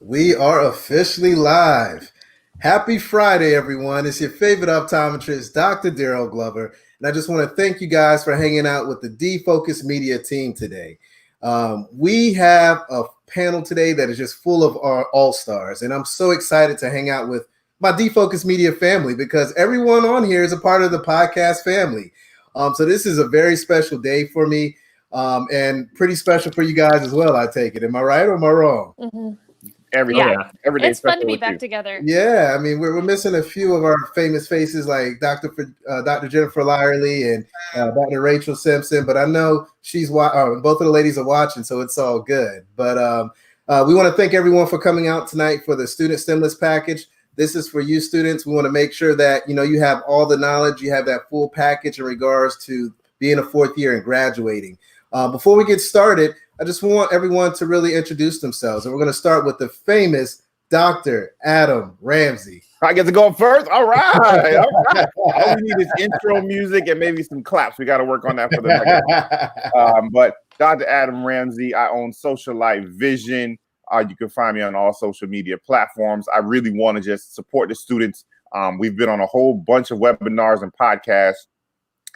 We are officially live. Happy Friday, everyone. It's your favorite optometrist, Dr. Daryl Glover. And I just want to thank you guys for hanging out with the D-Focus Media team today. We have a panel today that is just full of our all-stars. And I'm so excited to hang out with my D-Focus Media family because everyone on here is a part of the podcast family. So this is a very special day for me and pretty special for you guys as well, I take it. Am I right or am I wrong? Mm-hmm. Every day It's fun to be back together. Yeah, I mean, we're missing a few of our famous faces like Dr. Jennifer Lyerly and Dr. Rachel Simpson, but I know both of the ladies are watching, so it's all good. But we want to thank everyone for coming out tonight for the Student Stimulus Package. This is for you students. We want to make sure that you have all the knowledge, you have that full package in regards to being a fourth year and graduating. Before we get started, I just want everyone to really introduce themselves. And we're going to start with the famous Dr. Adam Ramsey. I get to go first? All right. All we need is intro music and maybe some claps. We got to work on that for the next but Dr. Adam Ramsey, I own Social Life Vision. You can find me on all social media platforms. I really want to just support the students. We've been on a whole bunch of webinars and podcasts,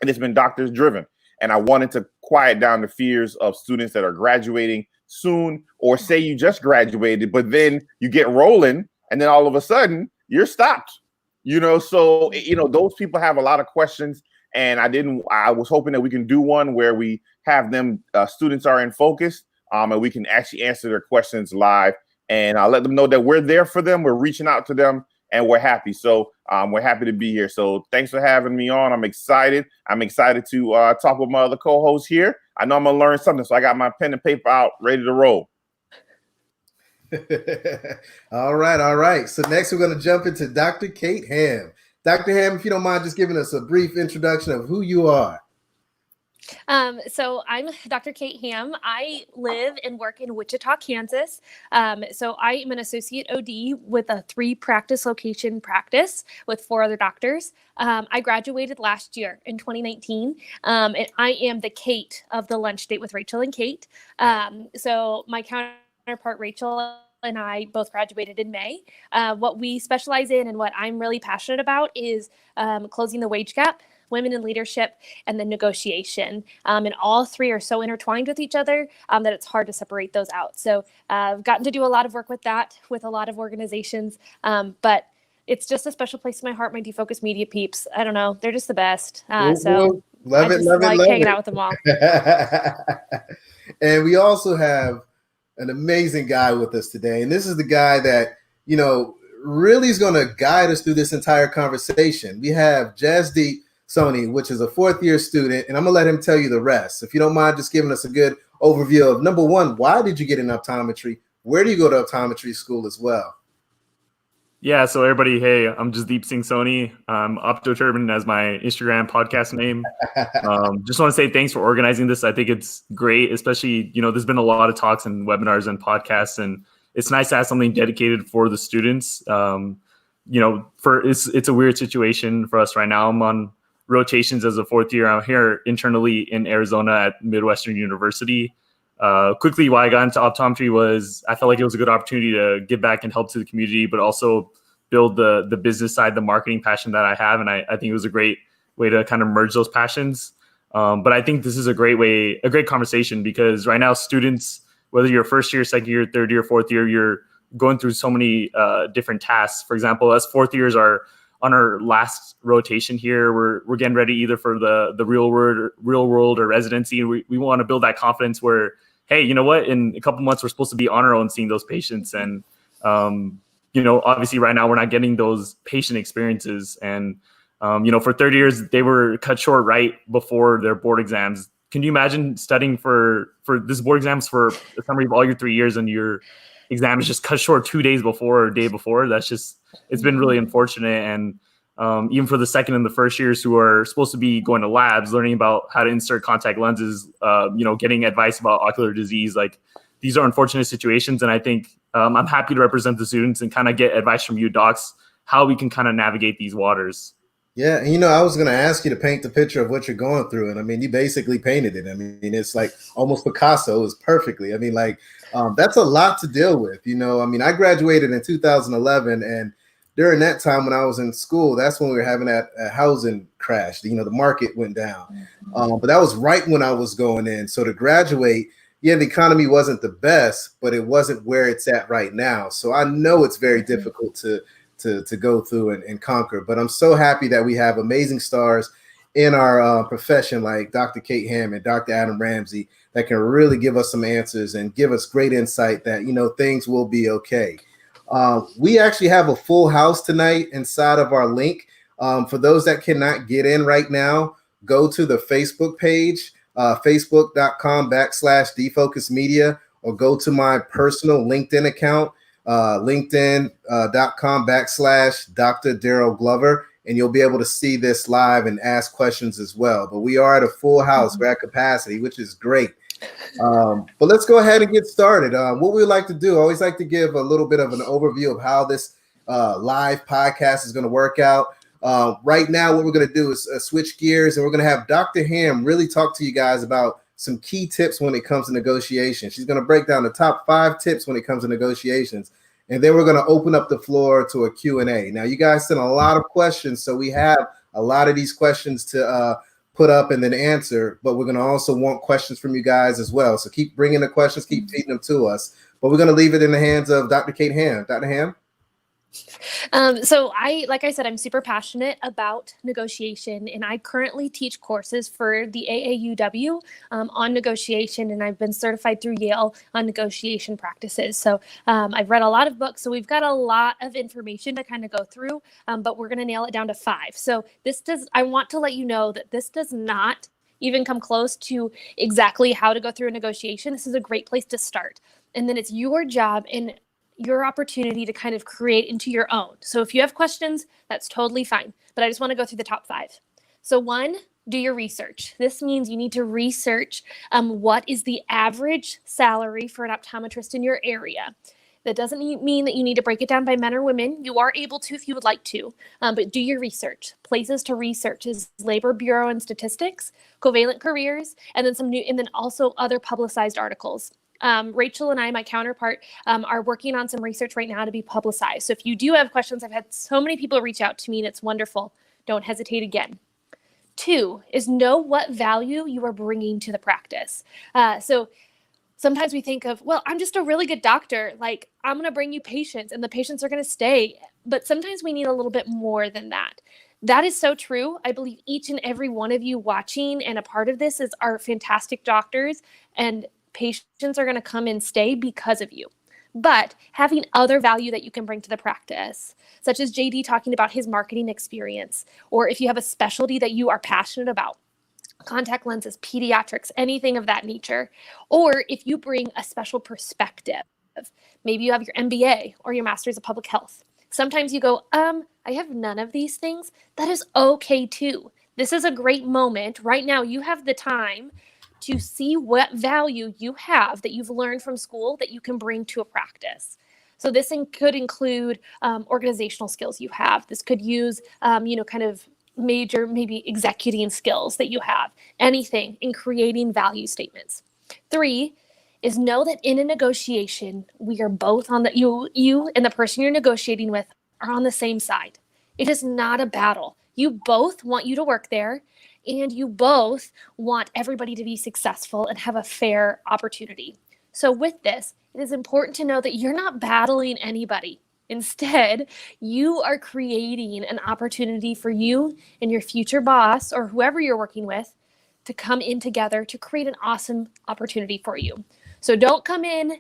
and it's been doctors driven. And I wanted to quiet down the fears of students that are graduating soon, or say you just graduated, but then you get rolling and then all of a sudden you're stopped, So, those people have a lot of questions, and I was hoping that we can do one where we have them, students are in focus, and we can actually answer their questions live, and I'll let them know that we're there for them. We're reaching out to them, and we're happy. So we're happy to be here. So thanks for having me on. I'm excited. I'm excited to talk with my other co-hosts here. I know I'm going to learn something. So I got my pen and paper out, ready to roll. All right. So next we're going to jump into Dr. Kate Ham. Dr. Ham, if you don't mind just giving us a brief introduction of who you are. So I'm Dr. Kate Ham. I live and work in Wichita, Kansas. So I am an associate OD with a 3-practice location practice with 4 other doctors. I graduated last year in 2019, and I am the Kate of the lunch date with Rachel and Kate. So my counterpart, Rachel, and I both graduated in May. What we specialize in and what I'm really passionate about is closing the wage gap, women in leadership, and then negotiation. And all 3 are so intertwined with each other that it's hard to separate those out. So I've gotten to do a lot of work with that with a lot of organizations, but it's just a special place in my heart. My D-Focus Media peeps, I don't know, they're just the best. So love it, love hanging out with them all. And we also have an amazing guy with us today. And this is the guy that, really is going to guide us through this entire conversation. We have Jasdeep Soni, which is a 4th-year student, and I'm going to let him tell you the rest. If you don't mind just giving us a good overview of, number one, why did you get in optometry? Where do you go to optometry school as well? Yeah, so everybody, hey, I'm Jasdeep Singh Soni. Optoturban as my Instagram podcast name. Just want to say thanks for organizing this. I think it's great, especially, there's been a lot of talks and webinars and podcasts, and it's nice to have something dedicated for the students. It's a weird situation for us right now. I'm on rotations as a 4th year. I'm here internally in Arizona at Midwestern University. Quickly, why I got into optometry was I felt like it was a good opportunity to give back and help to the community, but also build the business side, the marketing passion that I have. And I think it was a great way to kind of merge those passions. But I think this is a great conversation because right now students, whether you're 1st year, 2nd year, 3rd year, 4th year, you're going through so many different tasks. For example, us 4th years are on our last rotation here. We're getting ready either for the real world or residency. We want to build that confidence where, hey, you know what? In a couple months, we're supposed to be on our own seeing those patients. And, obviously right now we're not getting those patient experiences. And, for 3rd years, they were cut short right before their board exams. Can you imagine studying for this board exams for a summary of all your 3 years and your exam is just cut short 2 days before or day before? It's been really unfortunate. And even for the 2nd and the 1st years who are supposed to be going to labs, learning about how to insert contact lenses, getting advice about ocular disease, like these are unfortunate situations. And I think I'm happy to represent the students and kind of get advice from you docs, how we can kind of navigate these waters. Yeah, and you know, I was going to ask you to paint the picture of what you're going through, and I mean, you basically painted it. I mean, it's like almost Picasso is perfectly. I mean, like that's a lot to deal with. You know, I mean, I graduated in 2011, and during that time when I was in school, that's when we were having that housing crash. You know, the market went down, but that was right when I was going in. So to graduate, yeah, the economy wasn't the best, but it wasn't where it's at right now. So I know it's very difficult to go through and conquer. But I'm so happy that we have amazing stars in our profession like Dr. Kate Ham and Dr. Adam Ramsey that can really give us some answers and give us great insight that, you know, things will be okay. We actually have a full house tonight inside of our link. For those that cannot get in right now, go to the Facebook page, facebook.com/defocus media, or go to my personal LinkedIn account, linkedin.com/Dr. Daryl Glover, and you'll be able to see this live and ask questions as well. But we are at a full house. We're at capacity, which is great. But let's go ahead and get started. What we like to do, I always like to give a little bit of an overview of how this live podcast is going to work out. Right now, what we're going to do is switch gears, and we're going to have Dr. Ham really talk to you guys about some key tips when it comes to negotiation. She's going to break down the top 5 tips when it comes to negotiations. And then we're going to open up the floor to a Q&A. Now, you guys sent a lot of questions, so we have a lot of these questions to put up and then answer, but we're going to also want questions from you guys as well. So keep bringing the questions, keep feeding them to us. But we're going to leave it in the hands of Dr. Kate Ham. Dr. Ham? So like I said, I'm super passionate about negotiation, and I currently teach courses for the AAUW on negotiation, and I've been certified through Yale on negotiation practices. So I've read a lot of books, so we've got a lot of information to kind of go through, but we're going to nail it down to 5. So I want to let you know that this does not even come close to exactly how to go through a negotiation. This is a great place to start. And then it's your job and your opportunity to kind of create into your own. So if you have questions, that's totally fine. But I just want to go through the top 5. So 1, do your research. This means you need to research what is the average salary for an optometrist in your area. That doesn't mean that you need to break it down by men or women. You are able to if you would like to, but do your research. Places to research is Labor Bureau and Statistics, Covalent Careers, and then also other publicized articles. Rachel and I, my counterpart, are working on some research right now to be publicized. So if you do have questions, I've had so many people reach out to me, and it's wonderful. Don't hesitate again. 2 is know what value you are bringing to the practice. So sometimes we think of, well, I'm just a really good doctor. Like, I'm going to bring you patients, and the patients are going to stay. But sometimes we need a little bit more than that. That is so true. I believe each and every one of you watching and a part of this are fantastic doctors, and patients are going to come and stay because of you. But having other value that you can bring to the practice, such as JD talking about his marketing experience, or if you have a specialty that you are passionate about, contact lenses, pediatrics, anything of that nature, or if you bring a special perspective, maybe you have your MBA or your Master's of Public Health. Sometimes you go, I have none of these things. That is okay too. This is a great moment. Right now, you have the time to see what value you have that you've learned from school that you can bring to a practice. So this could include organizational skills you have. This could use, kind of major, maybe executing skills that you have, anything in creating value statements. 3 is know that in a negotiation, we are both on you and the person you're negotiating with are on the same side. It is not a battle. You both want you to work there, and you both want everybody to be successful and have a fair opportunity. So with this, it is important to know that you're not battling anybody. Instead, you are creating an opportunity for you and your future boss or whoever you're working with to come in together to create an awesome opportunity for you. So don't come in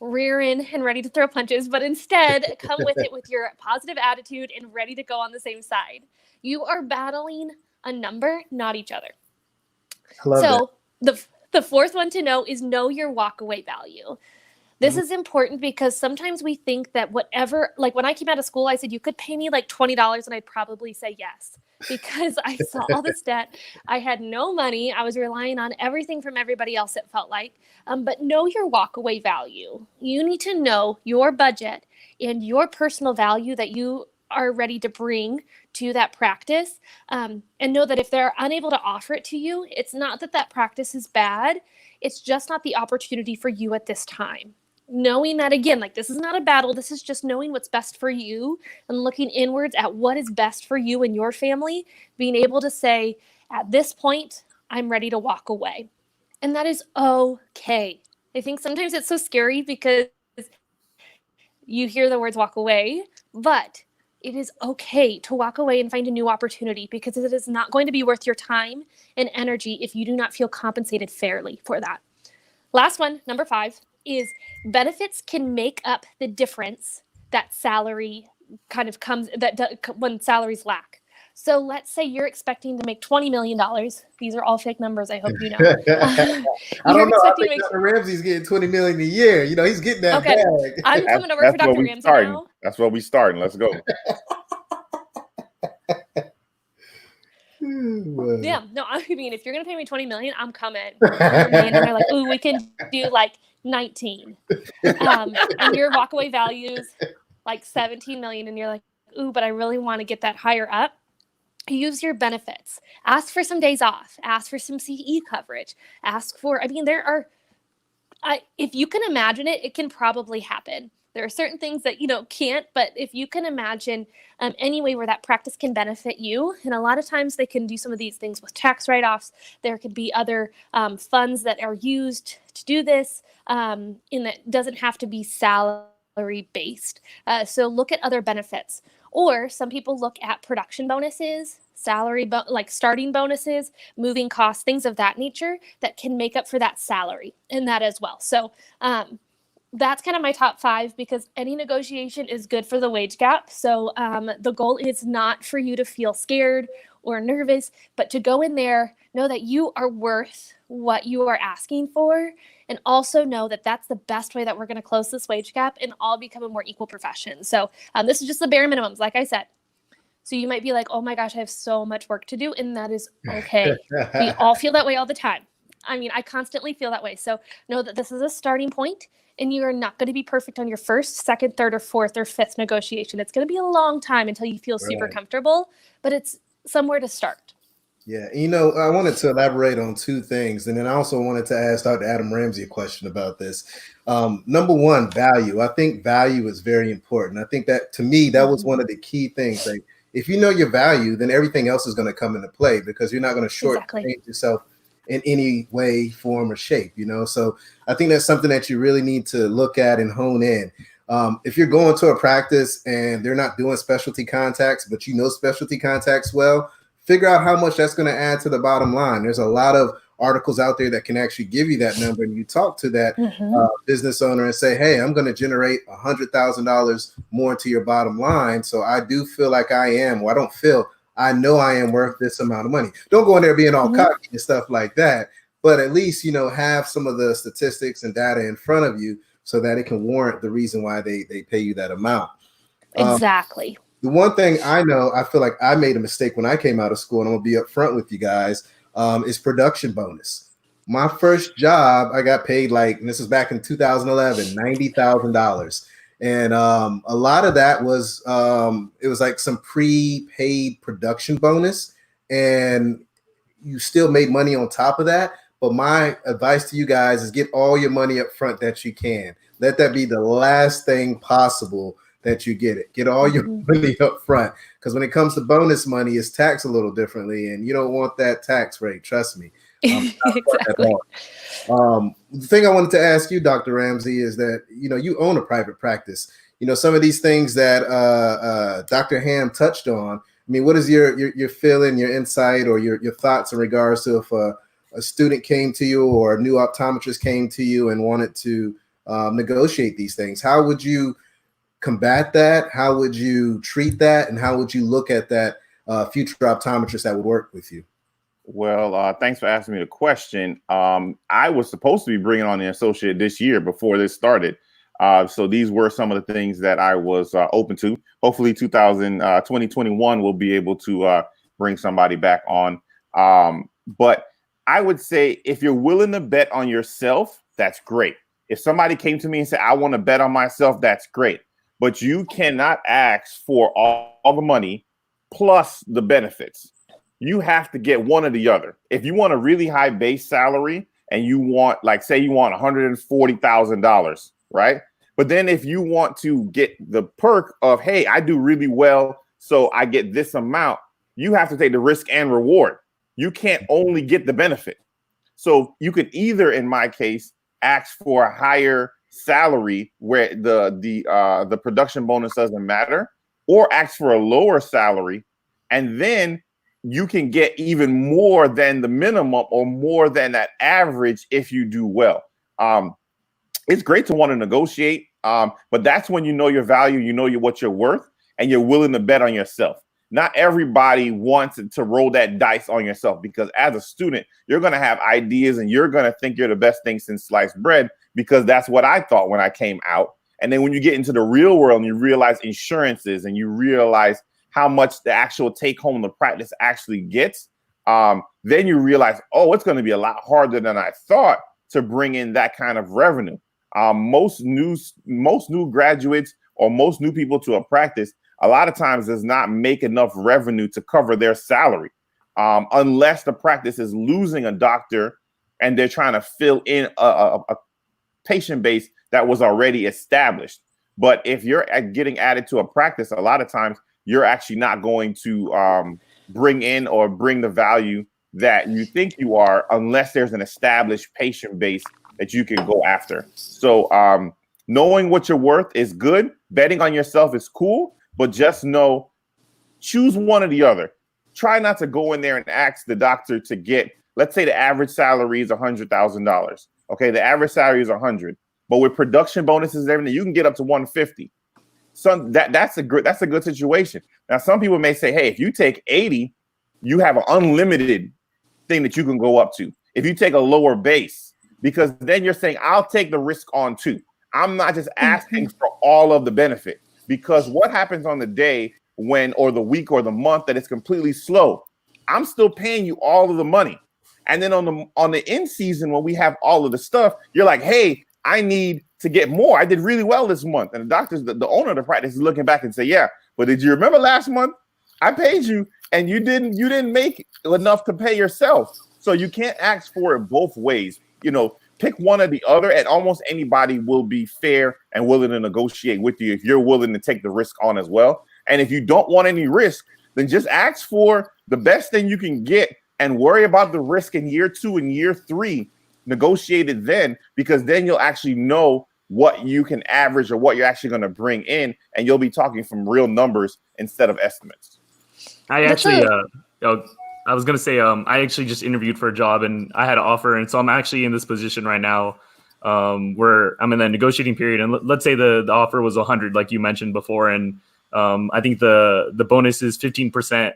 rearing and ready to throw punches, but instead come with it with your positive attitude and ready to go on the same side. You are battling a number, not each other. I love that. The 4th one to know is know your walkaway value. This is important because sometimes we think that whatever, like when I came out of school, I said, you could pay me like $20 and I'd probably say yes, because I saw all this debt. I had no money. I was relying on everything from everybody else, it felt like. But know your walkaway value. You need to know your budget and your personal value that you are ready to bring to that practice, and know that if they're unable to offer it to you, it's not that that practice is bad. It's just not the opportunity for you at this time. Knowing that, again, like, this is not a battle. This is just knowing what's best for you and looking inwards at what is best for you and your family, being able to say, at this point, I'm ready to walk away. And that is okay. I think sometimes it's so scary because you hear the words walk away, but it is okay to walk away and find a new opportunity, because it is not going to be worth your time and energy if you do not feel compensated fairly for that. Last one, number 5, is benefits can make up the difference that salary kind of comes when salaries lack. So let's say you're expecting to make $20 million. These are all fake numbers, I hope you know. I don't know. I think Dr. Ramsey's getting $20 million a year. You know, he's getting that bag. I'm coming over for Dr. Ramsey now. That's where we starting. Let's go. Yeah, no, I mean, if you're gonna pay me $20 million, I'm coming. And they're like, "Ooh, we can do like 19," and your walkaway values like 17 million, and you're like, "Ooh, but I really want to get that higher up." Use your benefits. Ask for some days off. Ask for some CE coverage. Ask for. I mean, there are. If you can imagine it, it can probably happen. There are certain things that can't, but if you can imagine any way where that practice can benefit you, and a lot of times they can do some of these things with tax write-offs. There could be other funds that are used to do this, and that doesn't have to be salary based. So look at other benefits, or some people look at production bonuses, salary, like starting bonuses, moving costs, things of that nature that can make up for that salary and that as well. So that's kind of my top 5, because any negotiation is good for the wage gap. So the goal is not for you to feel scared or nervous, but to go in there, know that you are worth what you are asking for, and also know that that's the best way that we're going to close this wage gap and all become a more equal profession. So this is just the bare minimums, like I said. So you might be like, oh my gosh, I have so much work to do. And that is okay. We all feel that way all the time. I mean, I constantly feel that way. So know that this is a starting point, and you are not going to be perfect on your first, second, third, or fourth, or fifth negotiation. It's going to be a long time until you feel super comfortable, but it's somewhere to start. Yeah. I wanted to elaborate on 2 things. And then I also wanted to ask Dr. Adam Ramsey a question about this. Number 1, value. I think value is very important. I think that, to me, that was one of the key things. Like, if you know your value, then everything else is going to come into play, because you're not going to shortchange yourself in any way, form, or shape, So I think that's something that you really need to look at and hone in. If you're going to a practice and they're not doing specialty contacts, but specialty contacts well, figure out how much that's going to add to the bottom line. There's a lot of articles out there that can actually give you that number, and you talk to that business owner and say, hey, I'm going to generate $100,000 more to your bottom line. So I do feel like I know I am worth this amount of money. Don't go in there being all cocky and stuff like that, but at least, have some of the statistics and data in front of you so that it can warrant the reason why they pay you that amount. Exactly. The one thing I feel like I made a mistake when I came out of school, and I'm going to be upfront with you guys, is production bonus. My first job, I got paid and this was back in 2011, $90,000. And a lot of that was, it was like some prepaid production bonus, and you still made money on top of that. But my advice to you guys is get all your money up front that you can. Let that be the last thing possible that you get it. Get all your money up front, because when it comes to bonus money, it's taxed a little differently, and you don't want that tax rate. Trust me. Exactly. The thing I wanted to ask you, Dr. Ramsey, is that you own a private practice. Some of these things that Dr. Ham touched on. I mean, what is your feeling, your insight, or your thoughts in regards to if a student came to you or a new optometrist came to you and wanted to negotiate these things? How would you combat that? How would you treat that? And how would you look at that future optometrist that would work with you? Well, thanks for asking me the question. I was supposed to be bringing on the associate this year before this started. So these were some of the things that I was open to. Hopefully 2021 we'll be able to bring somebody back on. But I would say if you're willing to bet on yourself, that's great. If somebody came to me and said, I want to bet on myself, that's great. but you cannot ask for all the money plus the benefits. You have to get one or the other. If you want a really high base salary and you want, like, say you want $140,000, right? But then if you want to get the perk of, hey, I do really well, so I get this amount, you have to take the risk and reward. You can't only get the benefit. So you could either, in my case, ask for a higher salary where the production bonus doesn't matter, or ask for a lower salary, and then you can get even more than the minimum or more than that average if you do well. It's great to want to negotiate, but that's when you know your value, you know what you're worth, and you're willing to bet on yourself. Not everybody wants to roll that dice on yourself, because as a student, you're going to have ideas and you're going to think you're the best thing since sliced bread, because that's what I thought when I came out. And then when you get into the real world and you realize insurances and you realize how much the actual take home the practice actually gets, then you realize, oh, it's going to be a lot harder than I thought to bring in that kind of revenue. Most new graduates or most new people to a practice, a lot of times does not make enough revenue to cover their salary, unless the practice is losing a doctor and they're trying to fill in a patient base that was already established. But if you're getting added to a practice, a lot of times you're actually not going to bring in or bring the value that you think you are, unless there's an established patient base that you can go after. So knowing what you're worth is good. Betting on yourself is cool, but just know, choose one or the other. Try not to go in there and ask the doctor to get, let's say the average salary is $100,000. Okay, the average salary is 100, but with production bonuses and everything, you can get up to 150. So that's a good situation. Now, some people may say, hey, if you take 80, you have an unlimited thing that you can go up to. If you take a lower base, because then you're saying, I'll take the risk on too. I'm not just asking for all of the benefit, because what happens on the day when, or the week or the month that it's completely slow, I'm still paying you all of the money. And then on the in season, when we have all of the stuff, you're like, hey, I need to get more. I did really well this month. And the doctors, the owner of the practice is looking back and say, yeah, but did you remember last month? I paid you and you didn't make enough to pay yourself. So you can't ask for it both ways. You know, pick one or the other, and almost anybody will be fair and willing to negotiate with you if you're willing to take the risk on as well. And if you don't want any risk, then just ask for the best thing you can get and worry about the risk in year 2 and year 3. Negotiate it then, because then you'll actually know what you can average or what you're actually going to bring in, and you'll be talking from real numbers instead of estimates. I actually, I was going to say, I actually just interviewed for a job and I had an offer. And so I'm actually in this position right now where I'm in that negotiating period. And let's say the offer was 100, like you mentioned before. And I think the bonus is 15%,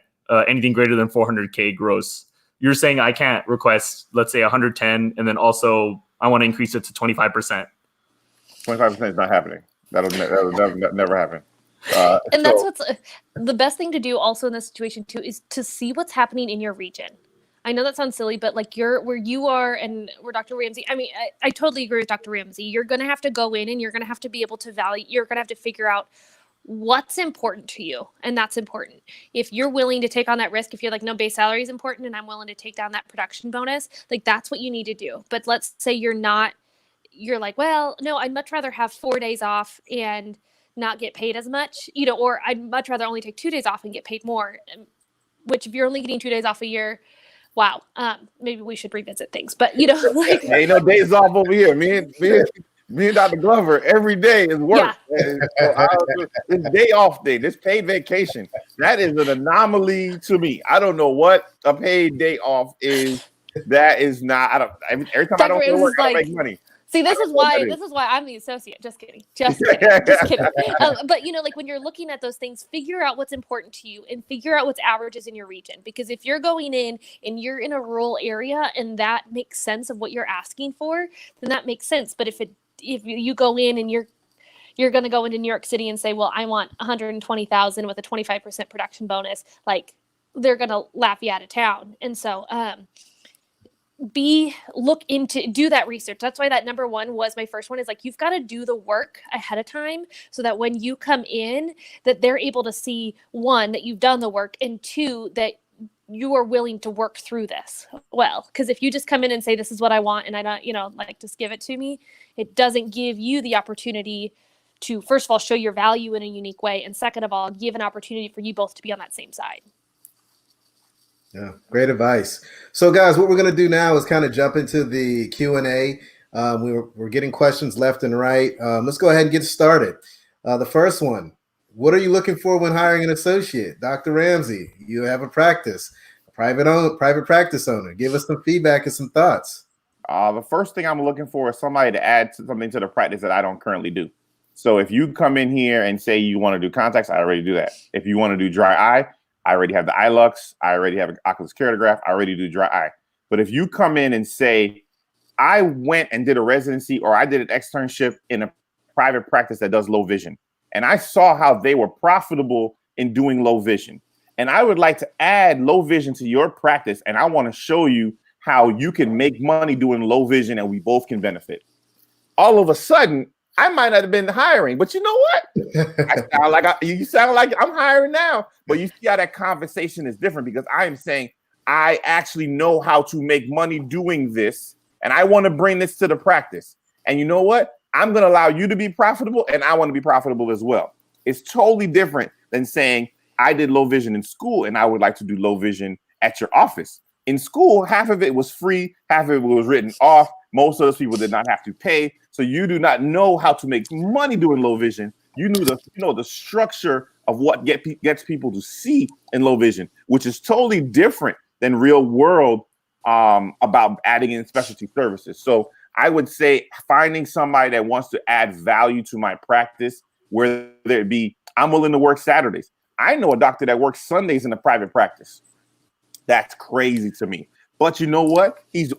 anything greater than 400K gross. You're saying I can't request, let's say 110, and then also I want to increase it to 25%. 25% is not happening. That'll never happen. And that's what's the best thing to do also in this situation too, is to see what's happening in your region. I know that sounds silly, but like where you are and where Dr. Ramsey, I mean, I totally agree with Dr. Ramsey. You're going to have to go in and you're going to have to be able to you're going to have to figure out what's important to you. And that's important. If you're willing to take on that risk, if you're like, no, base salary is important and I'm willing to take down that production bonus, like that's what you need to do. But let's say you're like, well, no, I'd much rather have 4 days off and not get paid as much, or I'd much rather only take 2 days off and get paid more, which if you're only getting 2 days off a year, wow, maybe we should revisit things, but like ain't no days off over here. Me and Dr. Glover, every day is work. Yeah. This day off day, this paid vacation, that is an anomaly to me. I don't know what a paid day off is. That is not, every time Dr. I don't go to work, I make money. See, this is why I'm the associate. Just kidding. Just kidding. But like when you're looking at those things, figure out what's important to you and figure out what's averages in your region. Because if you're going in and you're in a rural area and that makes sense of what you're asking for, then that makes sense. But if you go in and you're going to go into New York City and say, well, I want 120,000 with a 25% production bonus, like they're going to laugh you out of town. And so, do that research. That's why that number one was my first one, is like, you've got to do the work ahead of time so that when you come in, that they're able to see, one, that you've done the work, and two, that you are willing to work through this well. Because if you just come in and say, this is what I want, and I don't, like, just give it to me, it doesn't give you the opportunity to, first of all, show your value in a unique way, and second of all, give an opportunity for you both to be on that same side. Yeah, great advice. So, guys, what we're going to do now is kind of jump into the Q&A. We're getting questions left and right. Let's go ahead and get started. The first one, what are you looking for when hiring an associate? Dr. Ramsey, you have a practice, a private practice owner. Give us some feedback and some thoughts. The first thing I'm looking for is somebody to add something to the practice that I don't currently do. So if you come in here and say you want to do contacts, I already do that. If you want to do dry eye, I already have the iLux. I already have an Oculus Keratograph. I already do dry eye. But if you come in and say, I went and did a residency or I did an externship in a private practice that does low vision, and I saw how they were profitable in doing low vision, and I would like to add low vision to your practice, and I want to show you how you can make money doing low vision and we both can benefit. All of a sudden, I might not have been hiring, but you know what? You sound like I'm hiring now. But you see how that conversation is different, because I am saying I actually know how to make money doing this, and I want to bring this to the practice. And you know what? I'm going to allow you to be profitable, and I want to be profitable as well. It's totally different than saying I did low vision in school, and I would like to do low vision at your office. In school, half of it was free, half of it was written off. Most of those people did not have to pay. So you do not know how to make money doing low vision. You know the structure of what gets people to see in low vision, which is totally different than real world about adding in specialty services. So I would say finding somebody that wants to add value to my practice, whether it be I'm willing to work Saturdays. I know a doctor that works Sundays in a private practice. That's crazy to me. But you know what? He's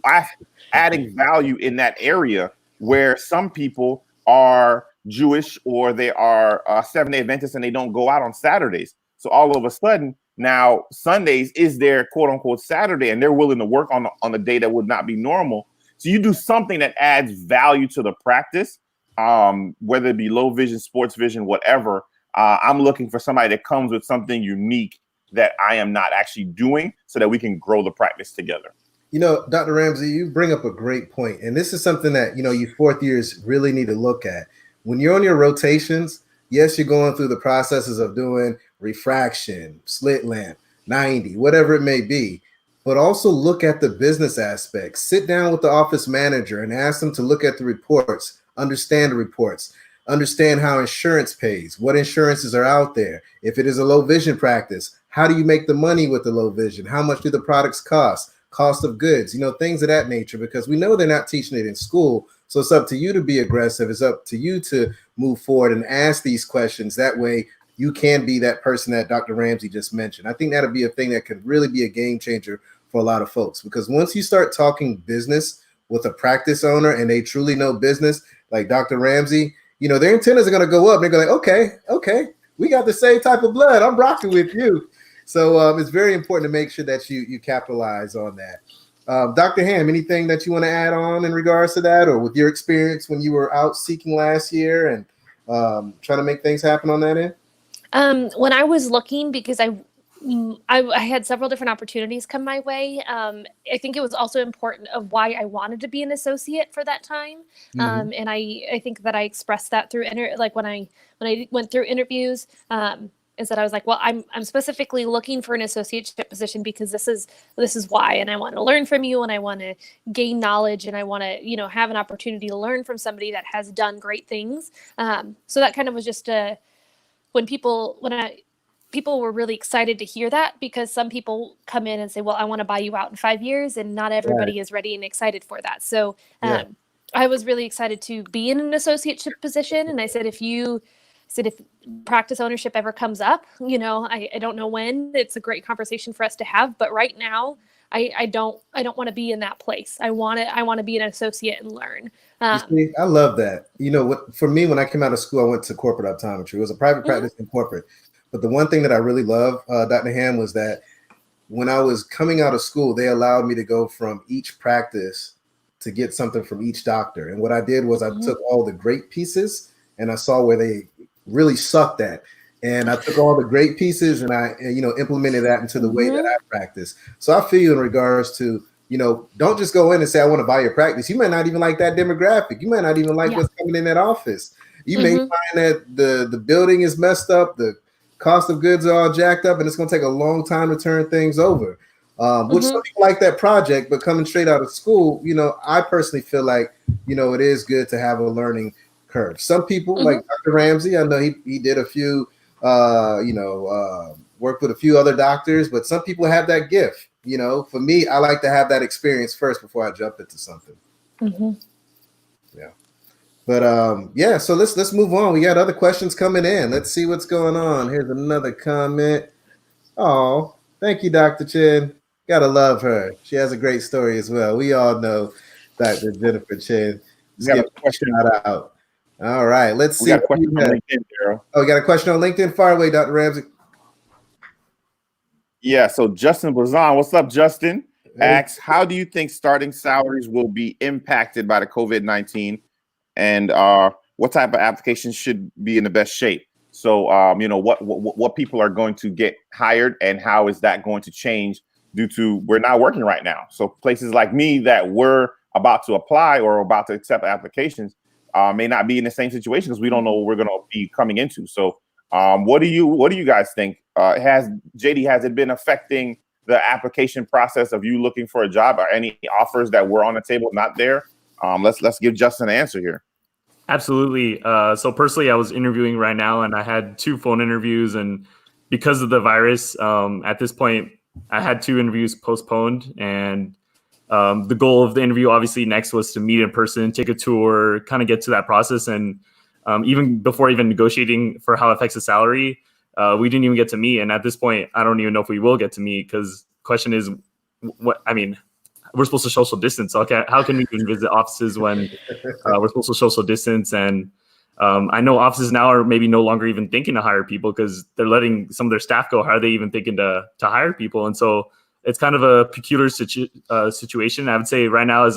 adding value in that area where some people are Jewish or they are Seventh-day Adventists and they don't go out on Saturdays. So all of a sudden, now Sundays is their quote unquote Saturday, and they're willing to work on a day that would not be normal. So you do something that adds value to the practice, whether it be low vision, sports vision, whatever. I'm looking for somebody that comes with something unique that I am not actually doing, so that we can grow the practice together. You know, Dr. Ramsey, you bring up a great point. And this is something that, you fourth years really need to look at. When you're on your rotations, yes, you're going through the processes of doing refraction, slit lamp, 90, whatever it may be, but also look at the business aspects. Sit down with the office manager and ask them to look at the reports, understand the reports, understand how insurance pays, what insurances are out there. If it is a low vision practice, how do you make the money with the low vision? How much do the products cost? Cost of goods, things of that nature, because we know they're not teaching it in school. So it's up to you to be aggressive. It's up to you to move forward and ask these questions. That way you can be that person that Dr. Ramsey just mentioned. I think that'll be a thing that could really be a game changer for a lot of folks, because once you start talking business with a practice owner and they truly know business, like Dr. Ramsey, their antennas are going to go up. They're going to like, okay, we got the same type of blood. I'm rocking with you. So it's very important to make sure that you capitalize on that. Dr. Ham, anything that you want to add on in regards to that, or with your experience when you were out seeking last year and trying to make things happen on that end? When I was looking, because I had several different opportunities come my way. I think it was also important of why I wanted to be an associate for that time. And I think that I expressed that through when I went through interviews, is that I was like, well, I'm specifically looking for an associateship position because this is why, and I want to learn from you, and I want to gain knowledge, and I want to have an opportunity to learn from somebody that has done great things. So that kind of was just when people were really excited to hear that, because some people come in and say, well, I want to buy you out in 5 years, and not everybody is ready and excited for that. So I was really excited to be in an associateship position, and I said, if practice ownership ever comes up, I don't know when. It's a great conversation for us to have, but right now I don't want to be in that place. I want to be an associate and learn. See, I love that. For me, when I came out of school, I went to corporate optometry. It was a private practice in corporate. But the one thing that I really love, Dr. Ham, was that when I was coming out of school, they allowed me to go from each practice to get something from each doctor. And what I did was I took all the great pieces and I saw where they really sucked at. And I took all the great pieces and I, implemented that into the way that I practice. So I feel you in regards to, don't just go in and say, I want to buy your practice. You might not even like that demographic. You might not even like what's coming in that office. You may find that the building is messed up, the cost of goods are all jacked up, and it's going to take a long time to turn things over. Which some people like that project, but coming straight out of school, I personally feel like, it is good to have a learning curve. Some people like Dr. Ramsey, I know he did a few, worked with a few other doctors, but some people have that gift. For me, I like to have that experience first before I jump into something. Yeah. But so let's move on. We got other questions coming in. Let's see what's going on. Here's another comment. Oh, thank you, Dr. Chen. Gotta love her. She has a great story as well. We all know Dr. Jennifer Chen. We got a question out. All right, let's see. We got a question on LinkedIn, Daryl. Oh, we got a question on LinkedIn. Fire away, Dr. Ramsey. Yeah, so Justin Blazon, what's up, Justin? Asks, how do you think starting salaries will be impacted by the COVID-19, and what type of applications should be in the best shape? So, what people are going to get hired, and how is that going to change due to we're not working right now? So places like me that we're about to apply or about to accept applications may not be in the same situation because we don't know what we're going to be coming into. So, what do you guys think? Has it been affecting the application process of you looking for a job? Are any offers that were on the table not there? Let's give Justin an answer here. Absolutely. So personally, I was interviewing right now, and I had 2 phone interviews, and because of the virus, at this point, I had 2 interviews postponed, and the goal of the interview, obviously, next was to meet in person, take a tour, kind of get to that process, and even before even negotiating for how it affects the salary, we didn't even get to meet. And at this point, I don't even know if we will get to meet, because the question is, we're supposed to social distance. Okay, how can we even visit offices when we're supposed to social distance? And I know offices now are maybe no longer even thinking to hire people because they're letting some of their staff go. How are they even thinking to hire people? And so it's kind of a peculiar situation. I would say right now, as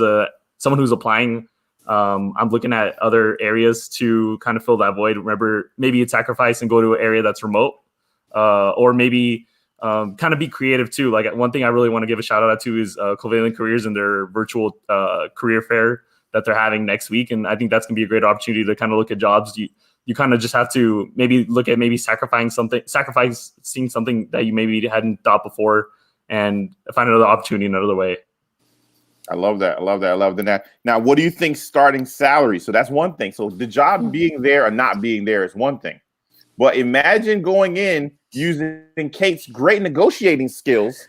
someone who's applying, I'm looking at other areas to kind of fill that void. Remember, maybe it's sacrifice and go to an area that's remote, or maybe kind of be creative too. Like, one thing I really want to give a shout out to is Covalent Careers and their virtual career fair that they're having next week. And I think that's gonna be a great opportunity to kind of look at jobs. You kind of just have to maybe look at sacrificing something that you maybe hadn't thought before, and find another opportunity in another way. I love that. I love that. Now, what do you think starting salary? So that's one thing. So the job being there or not being there is one thing. But imagine going in using Kate's great negotiating skills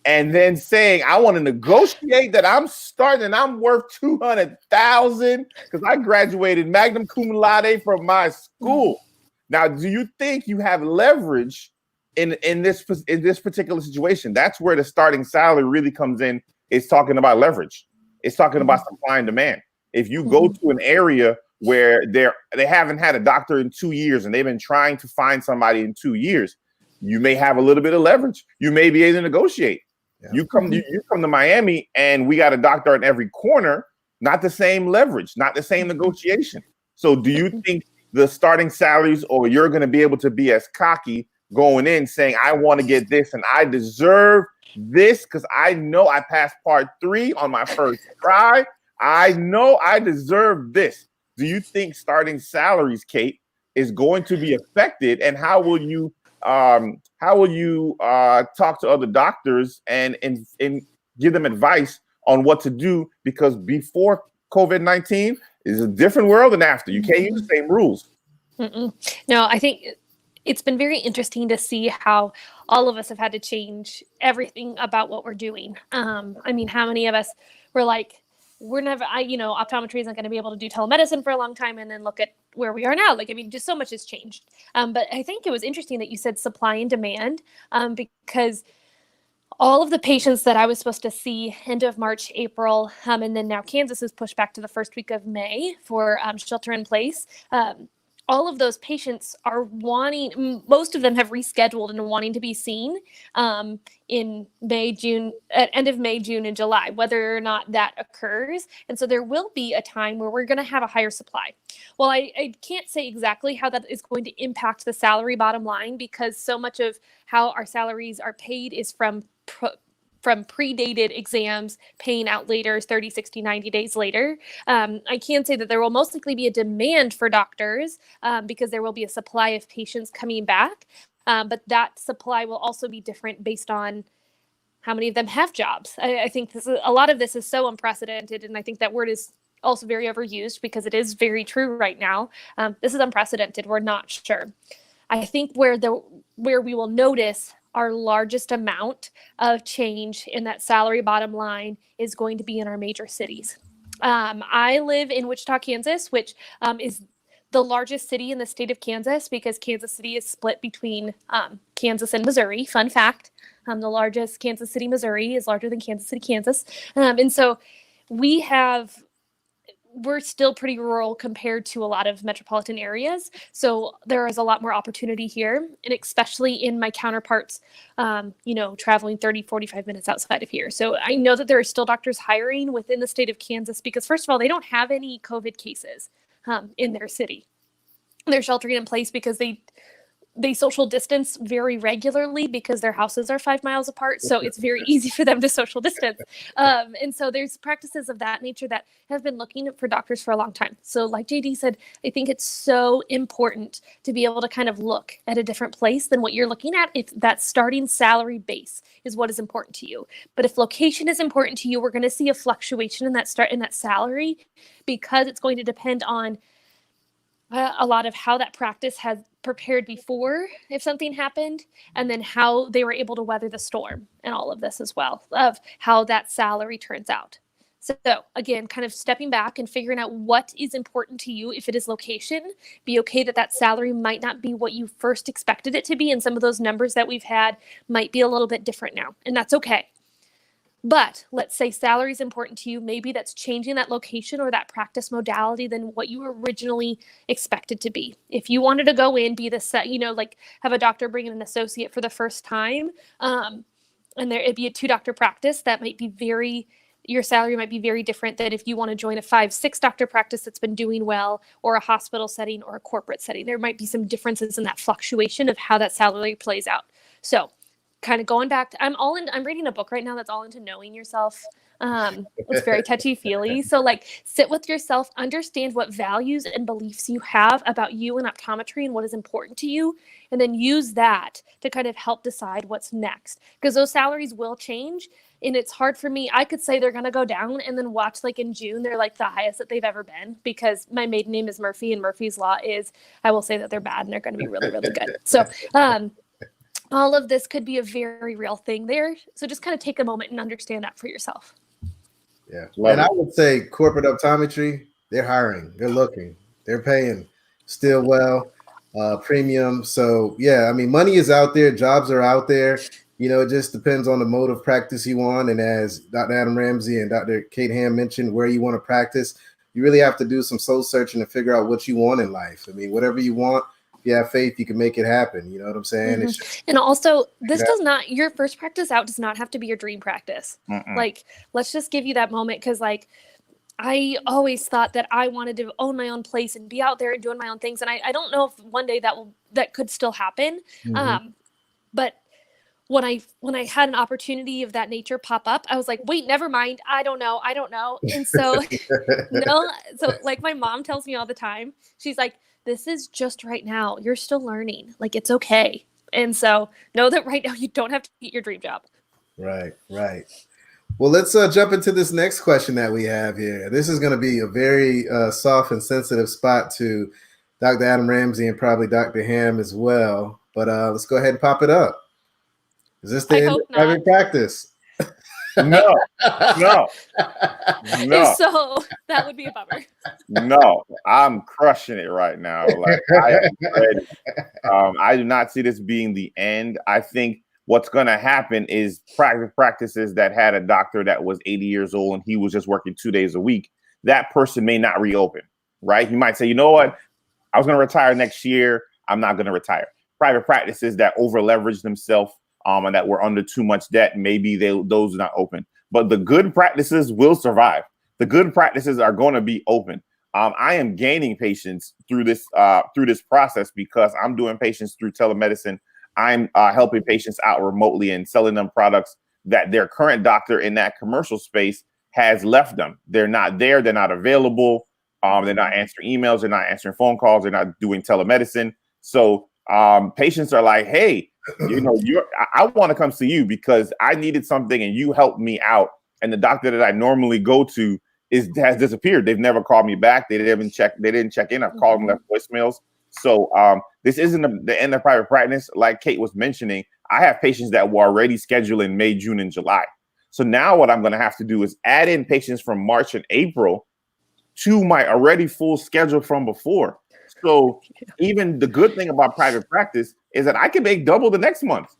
and then saying, I want to negotiate that I'm starting and I'm worth $200,000 because I graduated magna cum laude from my school. Now, do you think you have leverage in this particular situation? That's where the starting salary really comes in. It's talking about leverage. It's talking about supply and demand. If you go to an area where they haven't had a doctor in 2 years and they've been trying to find somebody in 2 years, you may have a little bit of leverage. You may be able to negotiate. Yeah. You come to Miami and we got a doctor in every corner, not the same leverage, not the same negotiation. So do you think the starting salaries, or you're going to be able to be as cocky going in saying, I want to get this and I deserve this because I know I passed part 3 on my first try. I know I deserve this. Do you think starting salaries, Kate, is going to be affected? And how will you talk to other doctors and give them advice on what to do? Because before COVID-19 is a different world than after. You can't use the same rules. No, I think it's been very interesting to see how all of us have had to change everything about what we're doing. How many of us were like, optometry isn't going to be able to do telemedicine for a long time, and then look at where we are now. Just so much has changed. But I think it was interesting that you said supply and demand, because all of the patients that I was supposed to see end of March, April, and then now Kansas is pushed back to the first week of May for shelter in place. all of those patients are most of them have rescheduled and wanting to be seen in May, June, at end of May, June, and July, whether or not that occurs. And so there will be a time where we're going to have a higher supply. Well, I can't say exactly how that is going to impact the salary bottom line, because so much of how our salaries are paid is from predated exams paying out later, 30, 60, 90 days later. I can say that there will most likely be a demand for doctors because there will be a supply of patients coming back. But that supply will also be different based on how many of them have jobs. I think a lot of this is so unprecedented. And I think that word is also very overused because it is very true right now. This is unprecedented. We're not sure. I think where we will notice our largest amount of change in that salary bottom line is going to be in our major cities. I live in Wichita, Kansas, which is the largest city in the state of Kansas because Kansas City is split between Kansas and Missouri. Fun fact, the largest Kansas City, Missouri is larger than Kansas City, Kansas. And so we're still pretty rural compared to a lot of metropolitan areas. So there is a lot more opportunity here, and especially in my counterparts, traveling 30, 45 minutes outside of here. So I know that there are still doctors hiring within the state of Kansas because, first of all, they don't have any COVID cases in their city. They're sheltering in place because they social distance very regularly because their houses are 5 miles apart. So it's very easy for them to social distance. And so there's practices of that nature that have been looking for doctors for a long time. So like JD said, I think it's so important to be able to kind of look at a different place than what you're looking at. If that starting salary base is what is important to you. But if location is important to you, we're going to see a fluctuation in that salary because it's going to depend on a lot of how that practice has prepared before if something happened, and then how they were able to weather the storm and all of this as well, of how that salary turns out. So again, kind of stepping back and figuring out what is important to you. If it is location, be okay that salary might not be what you first expected it to be, and some of those numbers that we've had might be a little bit different now, and that's okay. But let's say salary is important to you. Maybe that's changing that location or that practice modality than what you originally expected to be. If you wanted to go in, be have a doctor bring in an associate for the first time, and it'd be a 2-doctor practice, that might be your salary might be very different than if you want to join a 5-6 doctor practice that's been doing well, or a hospital setting or a corporate setting. There might be some differences in that fluctuation of how that salary plays out. So kind of going back to, I'm reading a book right now that's all into knowing yourself. It's very touchy-feely. So sit with yourself, understand what values and beliefs you have about you and optometry and what is important to you, and then use that to kind of help decide what's next. Because those salaries will change, and it's hard for me. I could say they're going to go down and then watch in June, they're the highest that they've ever been, because my maiden name is Murphy, and Murphy's Law is, I will say that they're bad and they're going to be really, really good. So, all of this could be a very real thing there. So just kind of take a moment and understand that for yourself. Yeah. And I would say corporate optometry, they're hiring, they're looking, they're paying still well, premium. So yeah, I mean, money is out there, jobs are out there. It just depends on the mode of practice you want. And as Dr. Adam Ramsey and Dr. Kate Ham mentioned, where you want to practice, you really have to do some soul searching to figure out what you want in life. I mean, whatever you want, if you have faith, you can make it happen. You know what I'm saying? Mm-hmm. And also, your first practice out does not have to be your dream practice. Mm-mm. Let's just give you that moment, because I always thought that I wanted to own my own place and be out there and doing my own things. And I don't know if one day that could still happen. Mm-hmm. But when I had an opportunity of that nature pop up, I was like, wait, never mind. I don't know. And so, my mom tells me all the time, she's like, this is just right now. You're still learning. It's okay. And so know that right now you don't have to get your dream job. Right. Well, let's jump into this next question that we have here. This is going to be a very soft and sensitive spot to Dr. Adam Ramsey and probably Dr. Ham as well. But let's go ahead and pop it up. Is this the end of private practice? No. So that would be a bummer. No, I'm crushing it right now. I am ready. I do not see this being the end. I think what's going to happen is practices that had a doctor that was 80 years old and he was just working 2 days a week. That person may not reopen, right? He might say, you know what? I was going to retire next year. I'm not going to retire. Private practices that over leverage themselves and that were under too much debt, maybe those are not open. But the good practices will survive. The good practices are going to be open. I am gaining patients through this process because I'm doing patients through telemedicine. I'm helping patients out remotely and selling them products that their current doctor in that commercial space has left them. They're not there. They're not available. They're not answering emails. They're not answering phone calls. They're not doing telemedicine. So patients are like, hey, I want to come see you because I needed something and you helped me out. And the doctor that I normally go to has disappeared. They've never called me back. They didn't check in. I've called them, left voicemails. So this isn't the end of private practice. Like Kate was mentioning, I have patients that were already scheduled in May, June, and July. So now what I'm going to have to do is add in patients from March and April to my already full schedule from before. So even the good thing about private practice is that I can make double the next month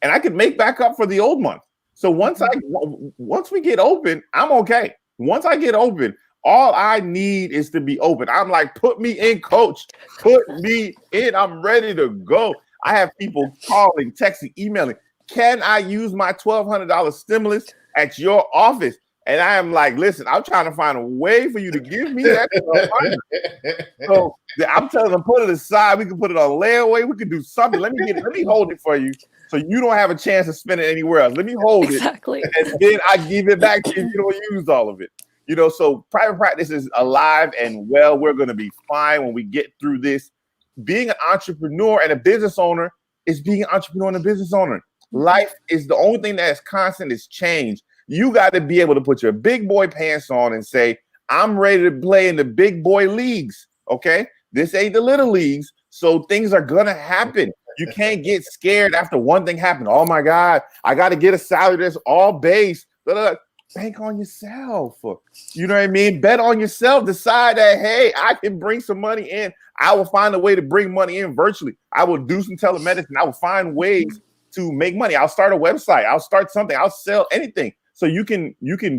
and I can make back up for the old month. So once we get open, I'm okay. Once I get open, all I need is to be open. I'm like, put me in, coach. Put me in. I'm ready to go. I have people calling, texting, emailing. Can I use my $1,200 stimulus at your office? And I am like, listen, I'm trying to find a way for you to give me that money. So I'm telling them, put it aside. We can put it on layaway. We can do something. Let me hold it for you so you don't have a chance to spend it anywhere else. Let me hold it. And then I give it back to you if you don't use all of it. So private practice is alive and well. We're going to be fine when we get through this. Being an entrepreneur and a business owner is being an entrepreneur and a business owner. Life is the only thing that is constant is change. You got to be able to put your big boy pants on and say, I'm ready to play in the big boy leagues. Okay. This ain't the little leagues. So things are going to happen. You can't get scared after one thing happened. Oh my God, I got to get a salary that's all base. Bank on yourself. You know what I mean? Bet on yourself. Decide that, hey, I can bring some money in. I will find a way to bring money in virtually. I will do some telemedicine. I will find ways to make money. I'll start a website. I'll start something. I'll sell anything. So you can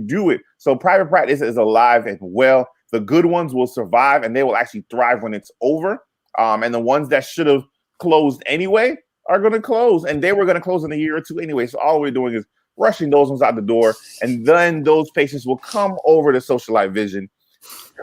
do it. So private practice is alive and well. The good ones will survive and they will actually thrive when it's over. And the ones that should have closed anyway are going to close. And they were going to close in a year or two anyway. So all we're doing is rushing those ones out the door. And then those patients will come over to Social Life Vision.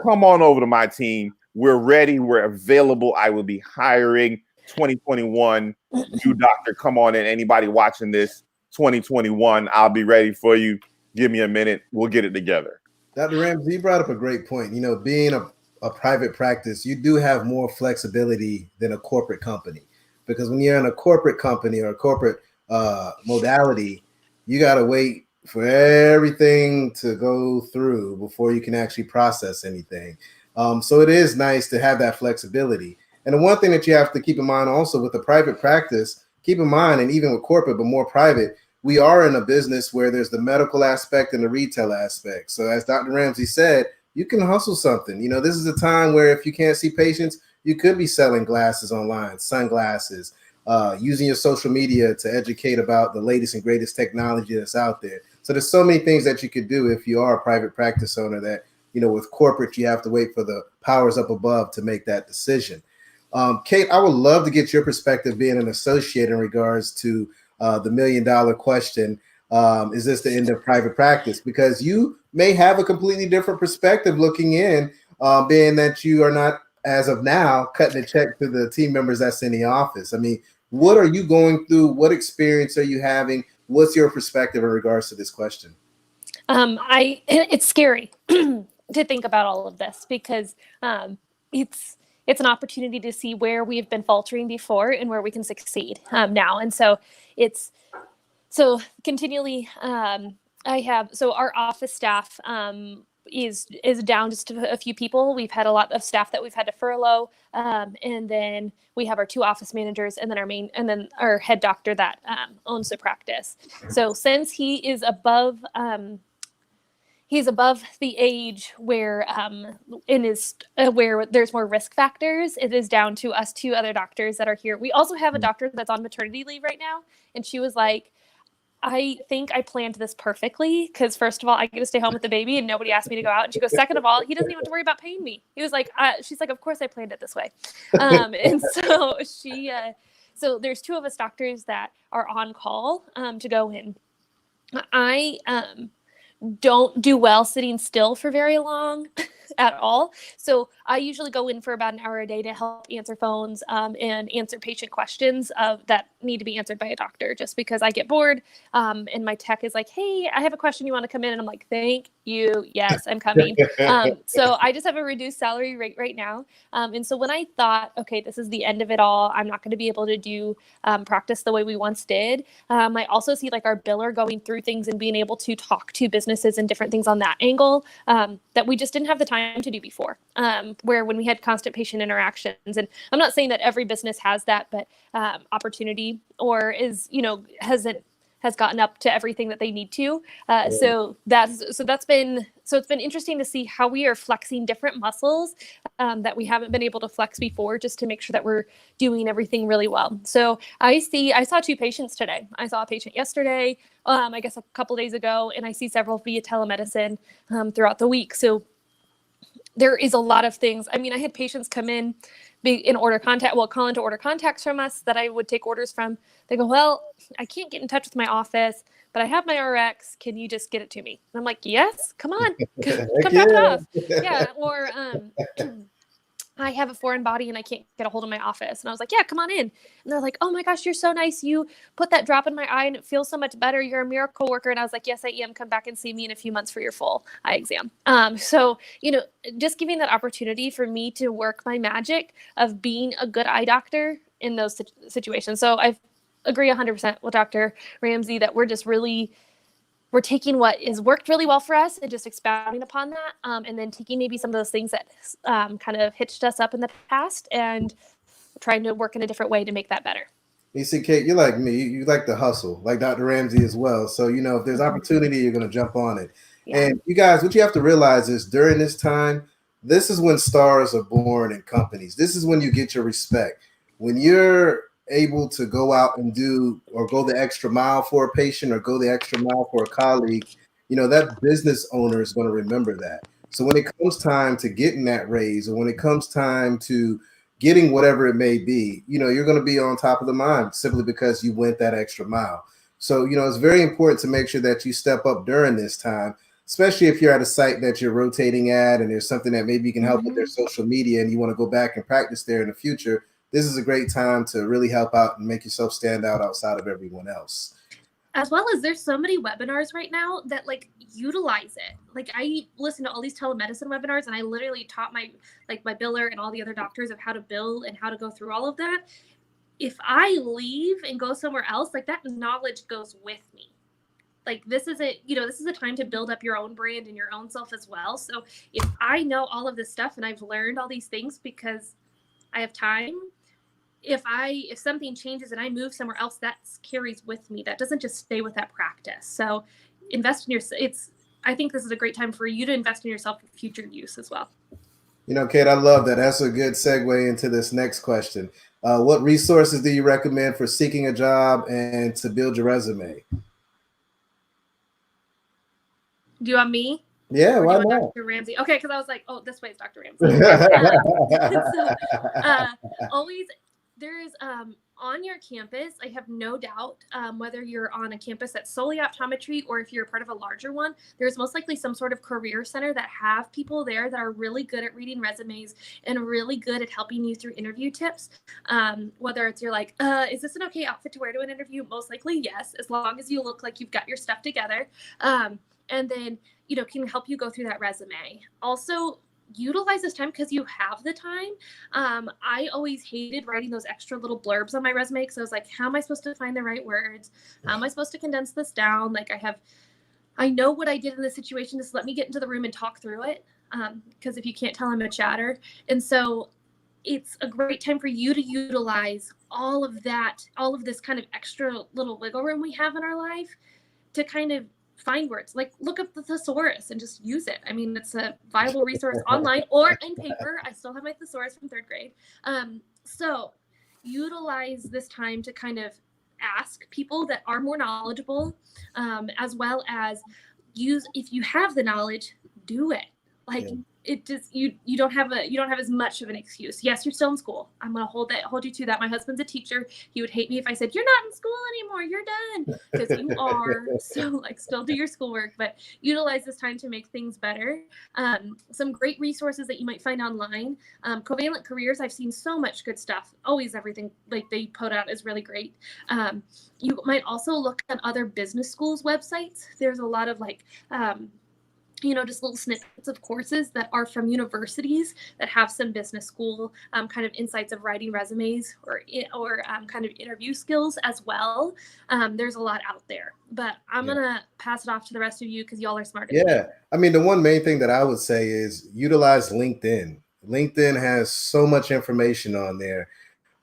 Come on over to my team. We're ready. We're available. I will be hiring 2021. New doctor, come on in. Anybody watching this, 2021, I'll be ready for you. Give me a minute. We'll get it together. Dr. Ramsey, you brought up a great point. Being a private practice, you do have more flexibility than a corporate company. Because when you're in a corporate company or a corporate modality, you got to wait for everything to go through before you can actually process anything. So it is nice to have that flexibility. And the one thing that you have to keep in mind also with the private practice, keep in mind, and even with corporate, but more private, we are in a business where there's the medical aspect and the retail aspect. So as Dr. Ramsey said, you can hustle something. This is a time where if you can't see patients, you could be selling glasses online, sunglasses, using your social media to educate about the latest and greatest technology that's out there. So there's so many things that you could do if you are a private practice owner that, with corporate, you have to wait for the powers up above to make that decision. Kate, I would love to get your perspective being an associate in regards to the $1 million question. Is this the end of private practice? Because you may have a completely different perspective looking in, being that you are not, as of now, cutting a check to the team members that's in the office. I mean, what are you going through? What experience are you having? What's your perspective in regards to this question? It's scary to think about all of this because it's an opportunity to see where we've been faltering before and where we can succeed now. And so continually, our office staff is down just a few people. We've had a lot of staff that we've had to furlough. And then we have our 2 office managers and then our head doctor that owns the practice. So since he is above the age where where there's more risk factors, it is down to us 2 other doctors that are here. We also have a doctor that's on maternity leave right now. And she was like, I think I planned this perfectly because first of all, I get to stay home with the baby and nobody asked me to go out. And she goes, second of all, he doesn't even have to worry about paying me. He was like, she's like, of course I planned it this way. And so so there's 2 of us doctors that are on call to go in. I don't do well sitting still for very long at all. So I usually go in for about an hour a day to help answer phones and answer patient questions that need to be answered by a doctor, just because I get bored. And my tech is like, hey, I have a question. You want to come in? And I'm like, thank you. Yes, I'm coming. So I just have a reduced salary rate right now. And so when I thought, okay, this is the end of it all, I'm not going to be able to do practice the way we once did. I also see like our biller going through things and being able to talk to businesses and different things on that angle that we just didn't have the time to do before, where when we had constant patient interactions. And I'm not saying that every business has that, but opportunity or is, has gotten up to everything that they need to. So it's been interesting to see how we are flexing different muscles that we haven't been able to flex before, just to make sure that we're doing everything really well. So I saw 2 patients today. I saw a patient yesterday, I guess a couple days ago, and I see several via telemedicine throughout the week. So there is a lot of things. I mean, I had patients come in call into order contacts from us that I would take orders from. They go, well, I can't get in touch with my office, but I have my RX. Can you just get it to me? And I'm like, yes, come on, come drop it off. Yeah. Or I have a foreign body and I can't get a hold of my office. And I was like, yeah, come on in. And they're like, oh my gosh, you're so nice. You put that drop in my eye and it feels so much better. You're a miracle worker. And I was like, yes, I am. Come back and see me in a few months for your full eye exam. So, just giving that opportunity for me to work my magic of being a good eye doctor in those situations. So I agree 100% with Dr. Ramsey that we're taking what has worked really well for us and just expounding upon that. And then taking maybe some of those things that kind of hitched us up in the past and trying to work in a different way to make that better. You see, Kate, you're like me. You like to hustle, like Dr. Ramsey as well. So, if there's opportunity, you're going to jump on it. Yeah. And you guys, what you have to realize is during this time, this is when stars are born in companies. This is when you get your respect. When you're able to go out and do or go the extra mile for a patient or go the extra mile for a colleague, that business owner is going to remember that. So when it comes time to getting that raise or when it comes time to getting whatever it may be, you're going to be on top of the mind simply because you went that extra mile. So, it's very important to make sure that you step up during this time, especially if you're at a site that you're rotating at and there's something that maybe you can help with their social media and you want to go back and practice there in the future. This is a great time to really help out and make yourself stand out outside of everyone else. As well as there's so many webinars right now that utilize it. I listen to all these telemedicine webinars and I literally taught my biller and all the other doctors of how to bill and how to go through all of that. If I leave and go somewhere else, that knowledge goes with me. This is a time to build up your own brand and your own self as well. So if I know all of this stuff and I've learned all these things because I have time, if something changes and I move somewhere else, that carries with me. That doesn't just stay with that practice. So invest in I think this is a great time for you to invest in yourself for future use as well. Kate, I love that. That's a good segue into this next question. What resources do you recommend for seeking a job and to build your resume? Do you want me? Yeah, why not? Dr. Ramsey. Okay, because I was like, oh, this way is Dr. Ramsey. Always, there is on your campus, I have no doubt, whether you're on a campus that's solely optometry or if you're a part of a larger one, there's most likely some sort of career center that have people there that are really good at reading resumes and really good at helping you through interview tips. Whether it's you're like, is this an okay outfit to wear to an interview? Most likely, yes, as long as you look like you've got your stuff together. And then, can help you go through that resume. Also, utilize this time because you have the time. I always hated writing those extra little blurbs on my resume because I was like, how am I supposed to find the right words? How am I supposed to condense this down? I know what I did in this situation. Just let me get into the room and talk through it. Because if you can't tell, I'm a chatter. And so it's a great time for you to utilize all of this kind of extra little wiggle room we have in our life to kind of find words. Look up the thesaurus and just use it. I mean, it's a viable resource online or in paper. I still have my thesaurus from 3rd grade. So utilize this time to kind of ask people that are more knowledgeable, as well as if you have the knowledge, do it. Like it just you don't have as much of an excuse. Yes, you're still in school. I'm gonna hold you to that. My husband's a teacher. He would hate me if I said you're not in school anymore. You're done, because you are. So like, still do your schoolwork, but utilize this time to make things better. Some great resources that you might find online. Covalent Careers. I've seen so much good stuff. Always everything like they put out is really great. You might also look at other business schools websites. There's a lot of like just little snippets of courses that are from universities that have some business school kind of insights of writing resumes or kind of interview skills as well. There's a lot out there, but I'm gonna pass it off to the rest of you because y'all are smarter. Yeah, I mean, the one main thing that I would say is utilize LinkedIn. LinkedIn has so much information on there.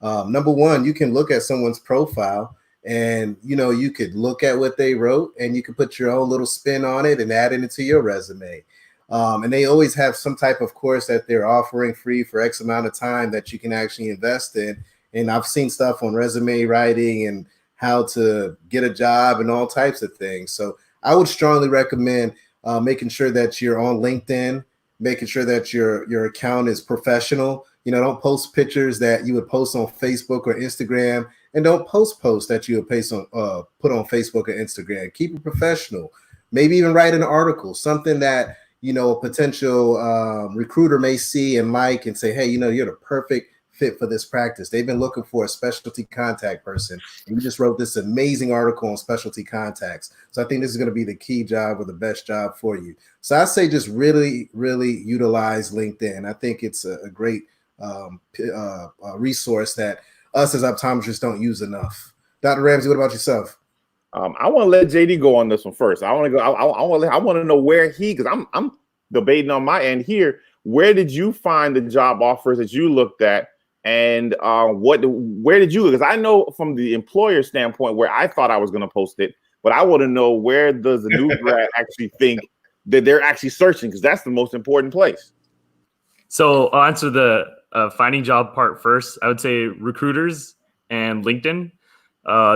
Number one, you can look at someone's profile, and you could look at what they wrote, and you could put your own little spin on it and add it into your resume. And they always have some type of course that they're offering free for X amount of time that you can actually invest in. And I've seen stuff on resume writing and how to get a job and all types of things. So I would strongly recommend making sure that you're on LinkedIn, making sure that your account is professional. Don't post pictures that you would post on Facebook or Instagram, and don't post posts that you would put on Facebook or Instagram. Keep it professional. Maybe even write an article, something that a potential recruiter may see and like, and say, hey, you're the perfect fit for this practice. They've been looking for a specialty contact person, and you just wrote this amazing article on specialty contacts. So I think this is going to be the key job or the best job for you. So I say just really, really utilize LinkedIn. I think it's a great resource that us as optometrists don't use enough. Dr. Ramsey, what about yourself? I want to let JD go on this one first. I want to go. I want to know where because I'm debating on my end here. Where did you find the job offers that you looked at, and where did you? Because I know from the employer standpoint where I thought I was going to post it, but I want to know where does the new grad actually think that they're actually searching, because that's the most important place. So I'll answer the finding job part first. I would say recruiters and LinkedIn.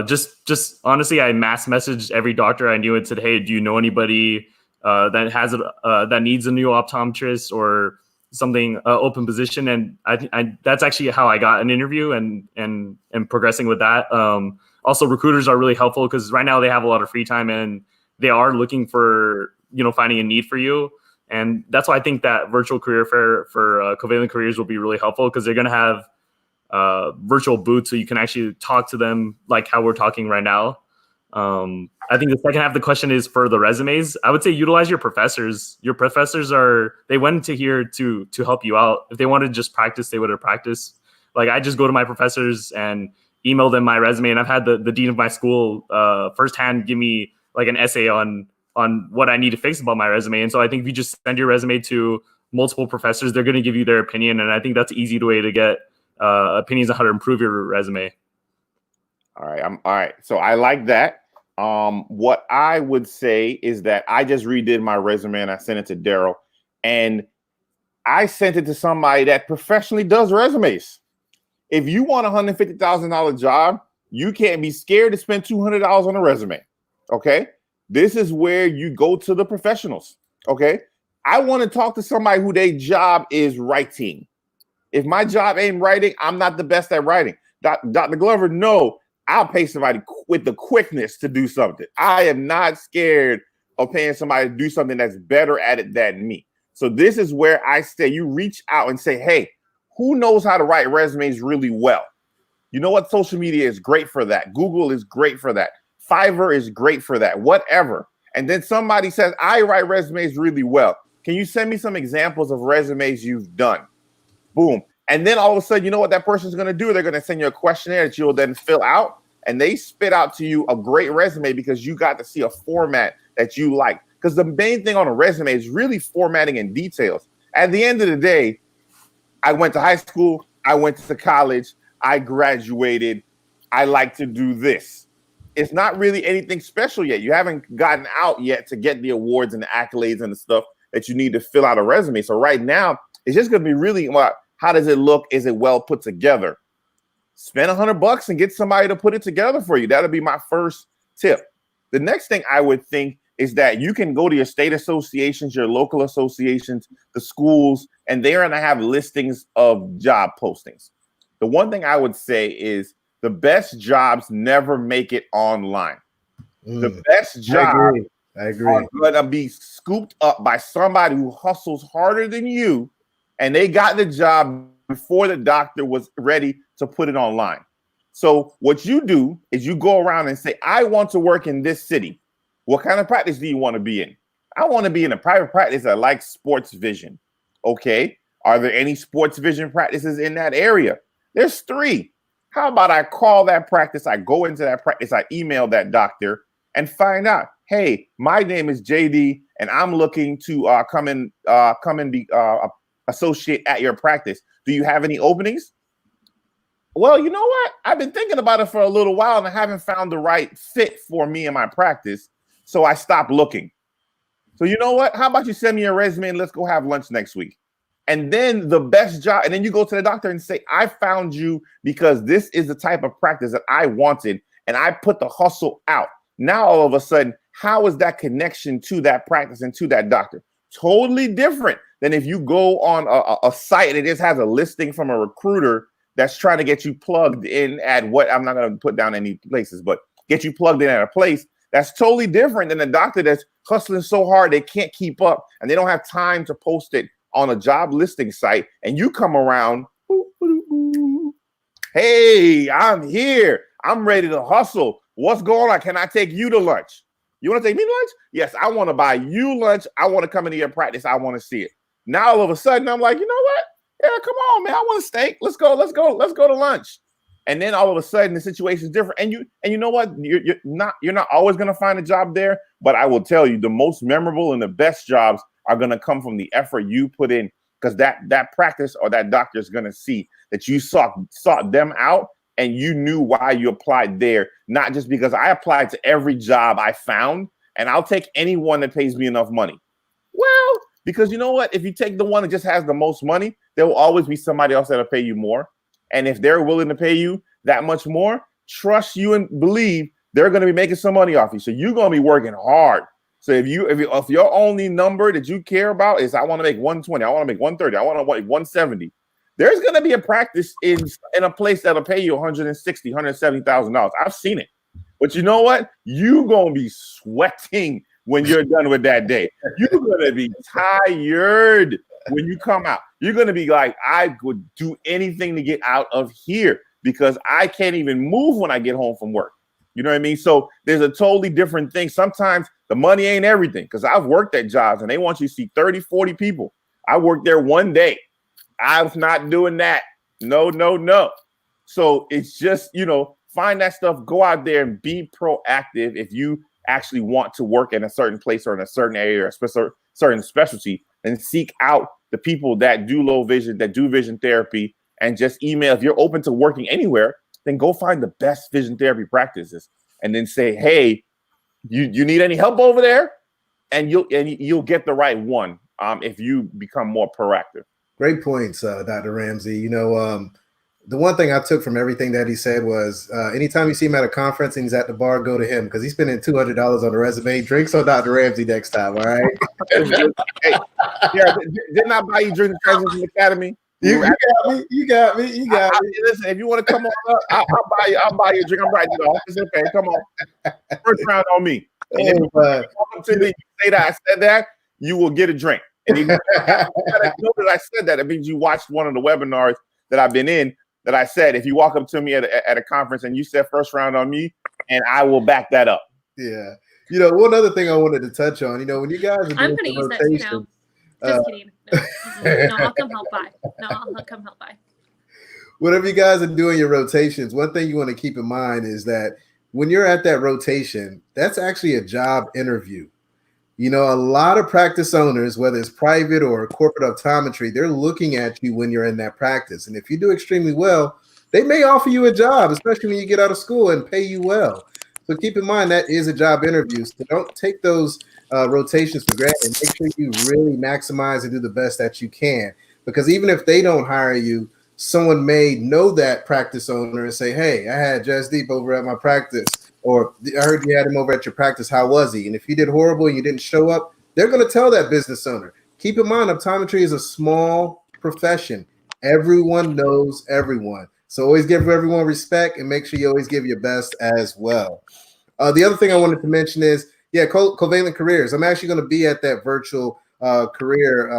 Just honestly, I mass messaged every doctor I knew and said, hey, do you know anybody that needs a new optometrist or something open position? And I that's actually how I got an interview and progressing with that. Also, recruiters are really helpful because right now they have a lot of free time and they are looking for finding a need for you. And that's why I think that virtual career fair for Covalent Careers will be really helpful, because they're going to have virtual booths so you can actually talk to them like how we're talking right now. I think the second half of the question is for the resumes. I would say utilize your professors. Your professors they went to here to help you out. If they wanted to just practice, they would have practiced. Like I just go to my professors and email them my resume, and I've had the dean of my school firsthand give me like an essay on what I need to fix about my resume. And so I think if you just send your resume to multiple professors, they're going to give you their opinion. And I think that's an easy way to get opinions on how to improve your resume. All right. So I like that. What I would say is that I just redid my resume and I sent it to Daryl, and I sent it to somebody that professionally does resumes. If you want a $150,000 job, you can't be scared to spend $200 on a resume. Okay. This is where you go to the professionals. Okay. I want to talk to somebody who their job is writing. If my job ain't writing, I'm not the best at writing. Dr. Glover, no, I'll pay somebody with the quickness to do something. I am not scared of paying somebody to do something that's better at it than me. So this is where I say you reach out and say, hey, who knows how to write resumes really well? You know what? Social media is great for that. Google is great for that. Fiverr is great for that, whatever. And then somebody says, I write resumes really well. Can you send me some examples of resumes you've done? Boom. And then all of a sudden, you know what that person's going to do? They're going to send you a questionnaire that you'll then fill out, and they spit out to you a great resume because you got to see a format that you like. Because the main thing on a resume is really formatting and details. At the end of the day, I went to high school, I went to college, I graduated, I like to do this. It's not really anything special yet. You haven't gotten out yet to get the awards and the accolades and the stuff that you need to fill out a resume. So right now, it's just going to be really, how does it look? Is it well put together? spend $100 and get somebody to put it together for you. That'll be my first tip. The next thing I would think is that you can go to your state associations, your local associations, the schools, and they're going to have listings of job postings. The one thing I would say is the best jobs never make it online. The best jobs I agree. are going to be scooped up by somebody who hustles harder than you, and they got the job before the doctor was ready to put it online. So what you do is you go around and say, I want to work in this city. What kind of practice do you want to be in? I want to be in a private practice that likes sports vision. Okay. Are there any sports vision practices in that area? There's 3. How about I call that practice? I go into that practice. I email that doctor and find out, hey, my name is JD and I'm looking to come and be associate at your practice. Do you have any openings? Well, you know what? I've been thinking about it for a little while and I haven't found the right fit for me and my practice. So I stopped looking. So you know what? How about you send me a resume and let's go have lunch next week? And then the best job, and then you go to the doctor and say, I found you because this is the type of practice that I wanted and I put the hustle out. Now, all of a sudden, how is that connection to that practice and to that doctor? Totally different than if you go on a site and it just has a listing from a recruiter that's trying to get you plugged in at what, I'm not going to put down any places, but get you plugged in at a place. That's totally different than a doctor that's hustling so hard they can't keep up and they don't have time to post it on a job listing site. And you come around, hey, I'm here. I'm ready to hustle. What's going on? Can I take you to lunch? You want to take me to lunch? Yes, I want to buy you lunch. I want to come into your practice. I want to see it. Now all of a sudden I'm like, you know what? Yeah, come on, man. I want a steak. Let's go to lunch. And then all of a sudden the situation is different. And you know what? You're not always going to find a job there. But I will tell you, the most memorable and the best jobs are going to come from the effort you put in, because that practice or that doctor is going to see that you sought them out and you knew why you applied there, not just because I applied to every job I found and I'll take anyone that pays me enough money. Well, because you know what? If you take the one that just has the most money, there will always be somebody else that'll pay you more. And if they're willing to pay you that much more, trust you and believe they're going to be making some money off you. So you're going to be working hard. So if your only number that you care about is I want to make 120, I want to make 130, I want to make 170, there's going to be a practice in a place that'll pay you $160,000, $170,000. I've seen it. But you know what? You're going to be sweating when you're done with that day. You're going to be tired when you come out. You're going to be like, I would do anything to get out of here because I can't even move when I get home from work. You know what I mean? So there's a totally different thing. Sometimes the money ain't everything, because I've worked at jobs and they want you to see 30, 40 people. I worked there one day. I was not doing that. No. So it's just, find that stuff, go out there and be proactive. If you actually want to work in a certain place or in a certain area or a certain specialty, and seek out the people that do low vision, that do vision therapy, and just email. If you're open to working anywhere, then go find the best vision therapy practices and then say, hey, you need any help over there? And you'll get the right one if you become more proactive. Great points, Dr. Ramsey. The one thing I took from everything that he said was anytime you see him at a conference and he's at the bar, go to him, because he's spending $200 on the resume. Drinks on Dr. Ramsey next time, all right? Hey, yeah, didn't I buy you during the Transition Academy? You got me. Listen, if you want to come on up, I'll buy you a drink. I'm right to the office. Okay, come on. First round on me. And if you welcome to me, you say that I said that, you will get a drink. And if you know that I said that, it means you watched one of the webinars that I've been in, that I said, if you walk up to me at a conference and you said first round on me, and I will back that up. Yeah. One other thing I wanted to touch on, when you guys are doing I'm going to use that too now. Just kidding. No, I'll come help by. I'll come help by. Whenever you guys are doing your rotations, one thing you want to keep in mind is that when you're at that rotation, that's actually a job interview. A lot of practice owners, whether it's private or corporate optometry, they're looking at you when you're in that practice. And if you do extremely well, they may offer you a job, especially when you get out of school, and pay you well. So keep in mind that is a job interview. So don't take those rotations for granted. Make sure you really maximize and do the best that you can. Because even if they don't hire you, someone may know that practice owner and say, hey, I had Jasdeep over at my practice, or I heard you had him over at your practice. How was he? And if he did horrible and you didn't show up, they're going to tell that business owner. Keep in mind, optometry is a small profession. Everyone knows everyone. So always give everyone respect and make sure you always give your best as well. The other thing I wanted to mention is, Covalent Careers. I'm actually going to be at that virtual career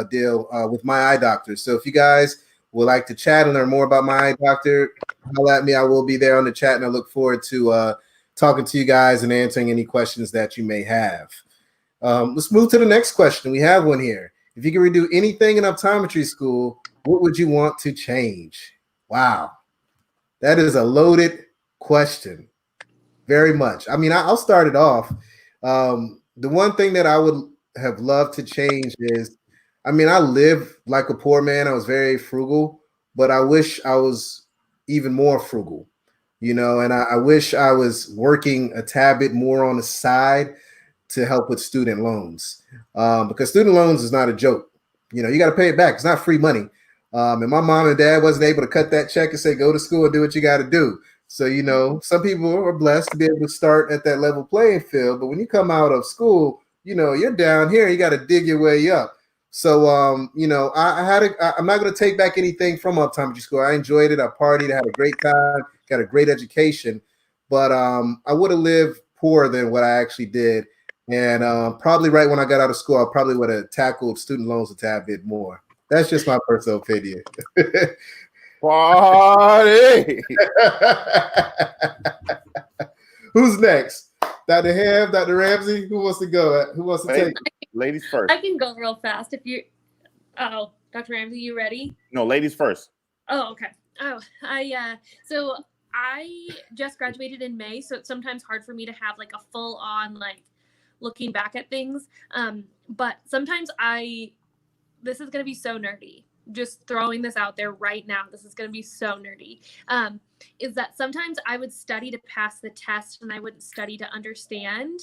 deal with my eye doctor. So if you guys would like to chat and learn more about my eye doctor, holla at me. I will be there on the chat, and I look forward to talking to you guys and answering any questions that you may have. Let's move to the next question. We have one here. If you could redo anything in optometry school, what would you want to change? Wow. That is a loaded question. Very much. I mean, I'll start it off. The one thing that I would have loved to change is, I mean, I live like a poor man. I was very frugal, but I wish I was even more frugal, you know, and I wish I was working a tad bit more on the side to help with student loans, because student loans is not a joke. You know, you got to pay it back. It's not free money. And my mom and dad wasn't able to cut that check and say, go to school and do what you got to do. So, you know, some people are blessed to be able to start at that level playing field. But when you come out of school, you know, you're down here, you got to dig your way up. So, you know, I'm not going to take back anything from optometry school. I enjoyed it. I partied. I had a great time, got a great education. But I would have lived poorer than what I actually did. And probably right when I got out of school, I probably would have tackled student loans a tad bit more. That's just my personal opinion. Party. Who's next? Dr. Ham, Dr. Ramsey? Who wants to go? Who wants to take? Ladies first. I can go real fast if you. Oh, Dr. Ramsey, you ready? No, ladies first. Oh, okay. Oh, so I just graduated in May, so it's sometimes hard for me to have like a full on like looking back at things. But sometimes this is gonna be so nerdy. Just throwing this out there right now. This is going to be so nerdy. Is that sometimes I would study to pass the test and I wouldn't study to understand.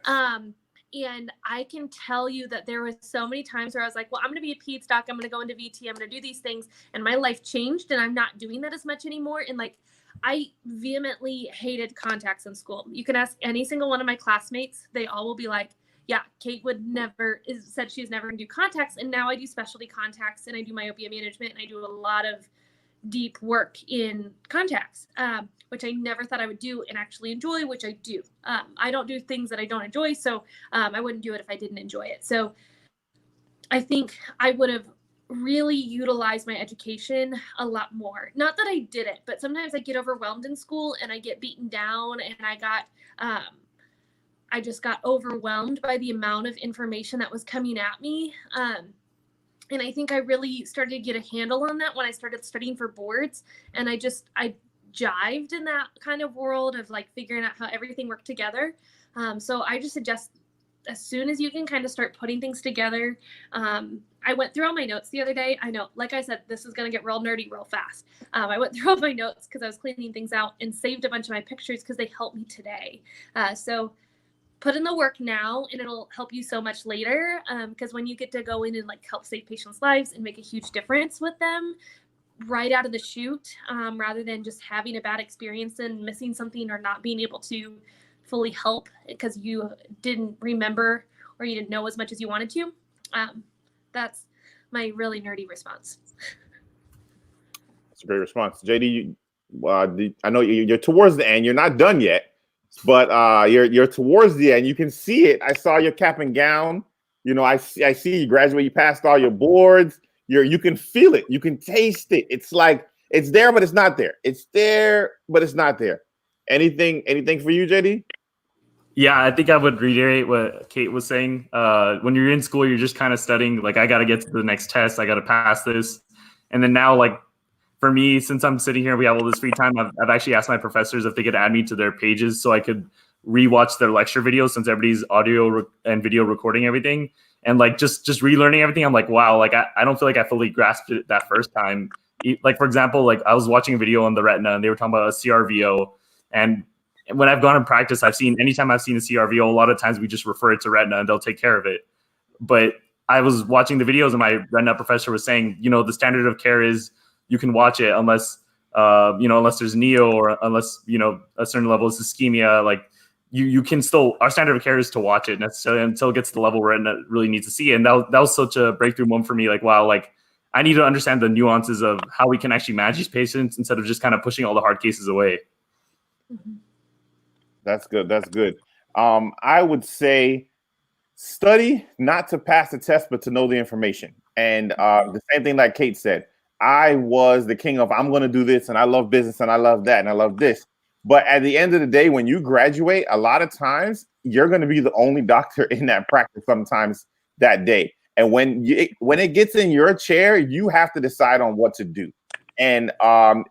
And I can tell you that there was so many times where I was like, well, I'm going to be a peds doc. I'm going to go into VT. I'm going to do these things. And my life changed and I'm not doing that as much anymore. And like, I vehemently hated contacts in school. You can ask any single one of my classmates. They all will be like, yeah, Kate said she was never going to do contacts. And now I do specialty contacts and I do myopia management and I do a lot of deep work in contacts, which I never thought I would do and actually enjoy, which I do. I don't do things that I don't enjoy. So I wouldn't do it if I didn't enjoy it. So I think I would have really utilized my education a lot more. Not that I did it, but sometimes I get overwhelmed in school and I get beaten down and I just got overwhelmed by the amount of information that was coming at me. And I think I really started to get a handle on that when I started studying for boards. And I jived in that kind of world of like figuring out how everything worked together. So I just suggest as soon as you can kind of start putting things together. I went through all my notes the other day. I know, like I said, this is going to get real nerdy real fast. I went through all my notes because I was cleaning things out and saved a bunch of my pictures because they helped me today. So put in the work now and it'll help you so much later, because when you get to go in and like help save patients' lives and make a huge difference with them right out of the chute, rather than just having a bad experience and missing something or not being able to fully help because you didn't remember or you didn't know as much as you wanted to. That's my really nerdy response. That's a great response. JD, I know you're towards the end. You're not done yet. But you're towards the end. You can see it. I saw your cap and gown. You know, I see you graduate. You passed all your boards. You can feel it. You can taste it. It's like it's there, but it's not there. It's there, but it's not there. Anything for you, JD? Yeah, I think I would reiterate what Kate was saying. When you're in school, you're just kind of studying. Like, I got to get to the next test. I got to pass this. And then now, like, for me, since I'm sitting here, we have all this free time. I've actually asked my professors if they could add me to their pages so I could rewatch their lecture videos since everybody's audio and video recording everything. And like just relearning everything, I'm like, wow, like I don't feel like I fully grasped it that first time. Like, for example, like I was watching a video on the retina and they were talking about a CRVO. And when I've gone in practice, anytime I've seen a CRVO, a lot of times we just refer it to retina and they'll take care of it. But I was watching the videos and my retina professor was saying, you know, the standard of care is you can watch it unless unless there's neo or unless a certain level of ischemia. Like you can still, our standard of care is to watch it necessarily until it gets to the level where it really needs to see it. And that was such a breakthrough moment for me. Like, wow, like I need to understand the nuances of how we can actually manage these patients instead of just kind of pushing all the hard cases away. That's good. That's good. I would say study not to pass the test, but to know the information. And the same thing like Kate said, I was the king of, I'm going to do this, and I love business, and I love that, and I love this. But at the end of the day, when you graduate, a lot of times you're going to be the only doctor in that practice sometimes that day. And when it gets in your chair, you have to decide on what to do. And